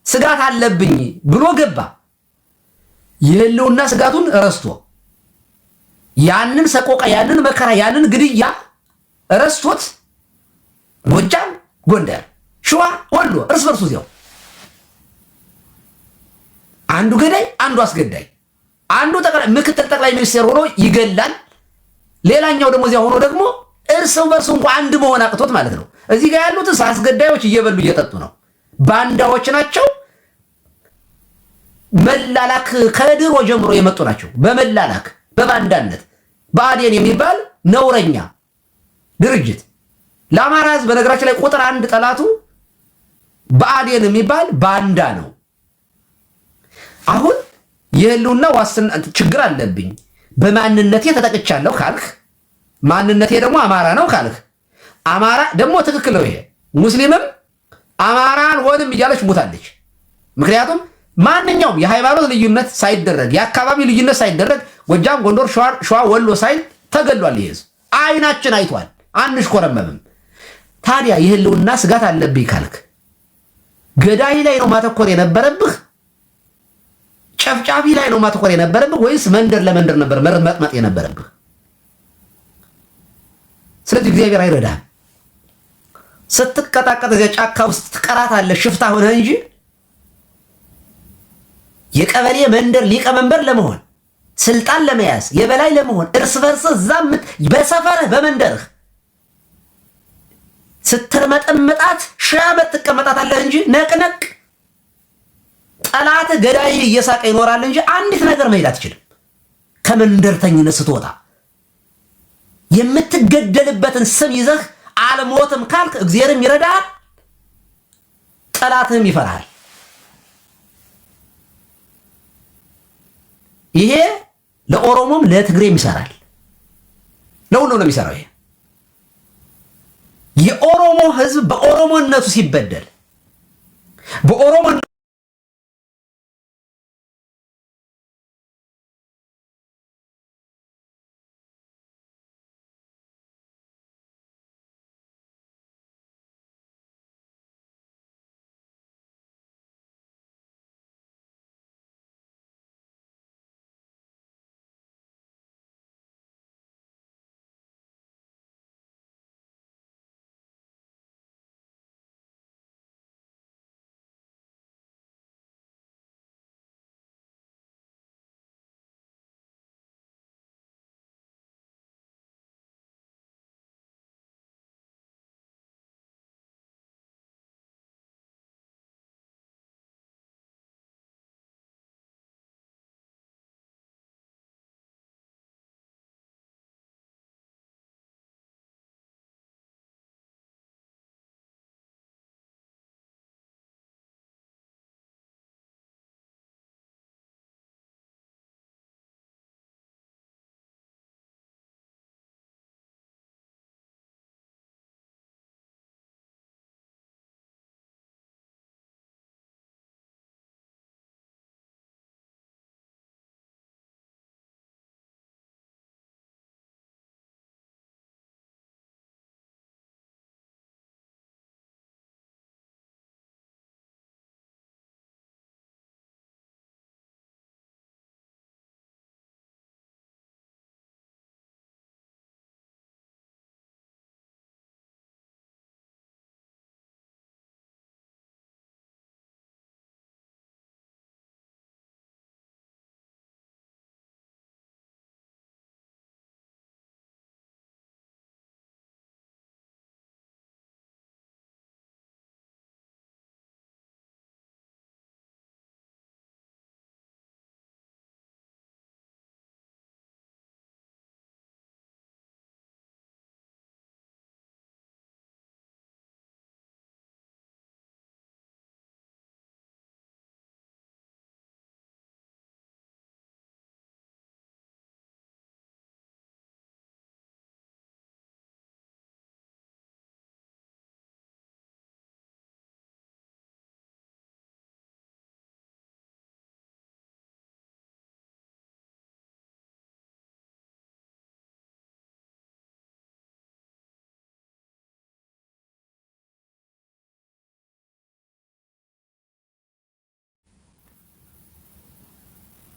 ስጋት አለብኝ ብሎ ገባ። የህልውና ስጋቱን ረስቶ ያንን ሰቆቃ ያንን መከራ ያንን ግድያ ረስቶት ጎጃም፣ ጎንደር፣ ሸዋ፣ ወሎ እርስ በርሱ እዚያው አንዱ ገዳይ አንዱ አስገዳይ፣ አንዱ ምክትል ጠቅላይ ሚኒስትር ሆኖ ይገላል፣ ሌላኛው ደግሞ እዚያ ሆኖ ደግሞ እርስ በርሱ እንኳን አንድ መሆን አቅቶት ማለት ነው። እዚህ ጋር ያሉት አስገዳዮች እየበሉ እየጠጡ ነው። ባንዳዎች ናቸው። መላላክ ከድሮ ጀምሮ የመጡ ናቸው። በመላላክ በባንዳነት ብአዴን የሚባል ነውረኛ ድርጅት ለአማራ ህዝብ በነገራችን ላይ ቁጥር 1 ጠላቱ ብአዴን የሚባል ባንዳ ነው። አሁን የህልውና ዋስትና ችግር አለብኝ በማንነቴ ተጠቅቻለሁ ካልክ ማንነቴ ደግሞ አማራ ነው ካልክ አማራ ደግሞ ትክክል ነው። ይሄ ሙስሊምም አማራን ወንም እያለች ሞታለች። ምክንያቱም ማንኛውም የሃይማኖት ልዩነት ሳይደረግ የአካባቢ ልዩነት ሳይደረግ ጎጃም፣ ጎንደር፣ ሸዋ፣ ወሎ ሳይል ተገሏል። ይሄ አይናችን አይቷል። አንሽኮረመምም። ታዲያ የህልውና ስጋት አለብኝ ካልክ ገዳይ ላይ ነው ማተኮር የነበረብህ? ጨፍጫፊ ላይ ነው ማተኮር የነበረብህ? ወይስ መንደር ለመንደር ነበር መርመጥመጥ የነበረብህ? ስለዚህ እግዚአብሔር አይረዳህም። ስትቀጣቀጥ እዚያ ጫካ ውስጥ ትቀራታለህ ሽፍታ ሆነህ እንጂ የቀበሌ መንደር ሊቀመንበር ለመሆን ስልጣን ለመያዝ የበላይ ለመሆን እርስ በርስ እዛም በሰፈርህ በመንደርህ ስትርመጠመጣት ሻበት ትቀመጣታለህ እንጂ ነቅነቅ ጠላት ገዳይ እየሳቀ ይኖራል እንጂ አንዲት ነገር መሄድ አትችልም። ከመንደርተኝነት ስትወጣ የምትገደልበትን ስም ይዘህ አልሞትም ካልክ እግዚአብሔርም ይረዳሃል፣ ጠላትህም ይፈራሃል። ይሄ ለኦሮሞም ለትግሬም ይሰራል። ለሁሉ ነው የሚሰራው። ይሄ የኦሮሞ ህዝብ በኦሮሞነቱ ሲበደል በኦሮሞ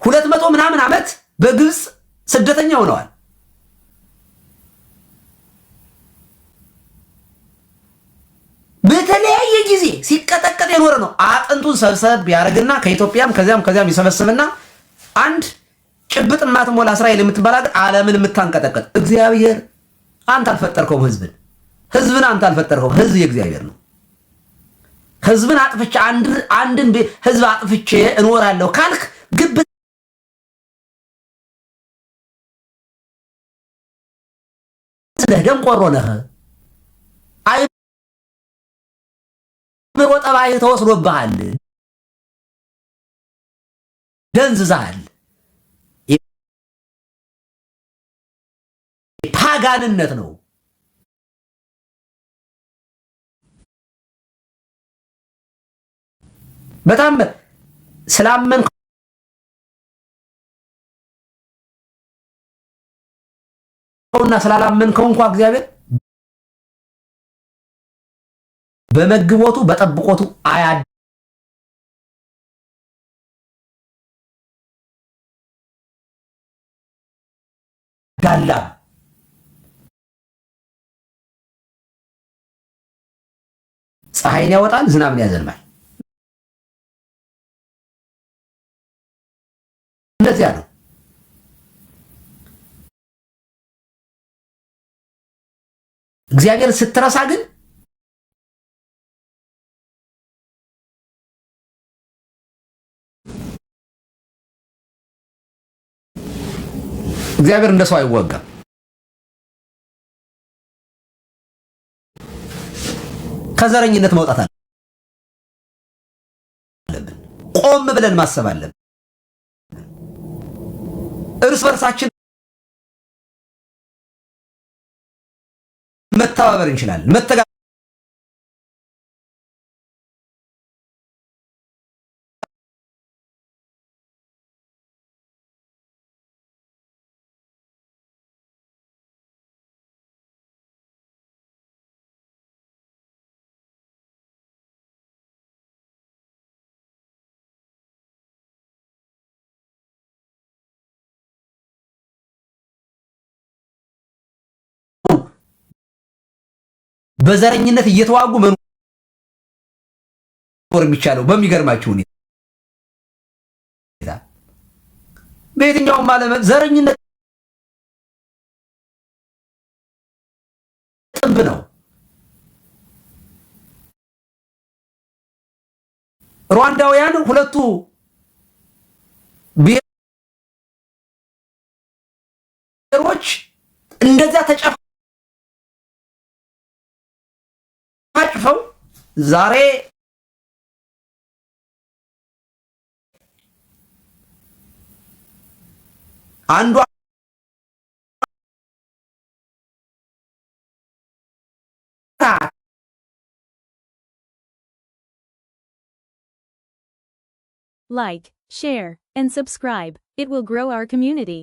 ሁለት መቶ ምናምን ዓመት በግብፅ ስደተኛ ሆነዋል። በተለያየ ጊዜ ሲቀጠቀጥ የኖረ ነው። አጥንቱን ሰብሰብ ያደርግና ከኢትዮጵያም ከዚያም ይሰበስብና አንድ ጭብጥ ማትሞላ እስራኤል የምትባል ሀገር ዓለምን የምታንቀጠቀጥ እግዚአብሔር አንተ አልፈጠርከውም። ህዝብን አንተ አልፈጠርከውም። ህዝብ የእግዚአብሔር ነው። ህዝብን አጥፍቼ አንድን ህዝብ አጥፍቼ እኖራለሁ ካልክ ግብ ደንቆሮ ነህ። አይምሮ ጠባይ ተወስዶብሃል። ደንዝዛል። ፓጋንነት ነው። በጣም ስላመን እና ስላላመንከው እንኳን እግዚአብሔር በመግቦቱ በጠብቆቱ አያዳላም። ፀሐይን ያወጣል፣ ዝናብን ያዘንባል። እንደዚያ ነው። እግዚአብሔር ስትረሳ ግን እግዚአብሔር እንደሰው አይወጋም። ከዘረኝነት መውጣት አለብን። ቆም ብለን ማሰብ አለብን። እርስ በርሳችን መተባበር እንችላለን። በዘረኝነት እየተዋጉ መኖር የሚቻለው በሚገርማችሁ ሁኔታ በየትኛውም ዓለም ዘረኝነት ጥንብ ነው። ሩዋንዳውያን ሁለቱ ብሔሮች እንደዚያ ተጨፋጭፈው ዛሬ አንዱ Like, share, and subscribe. It will grow our community.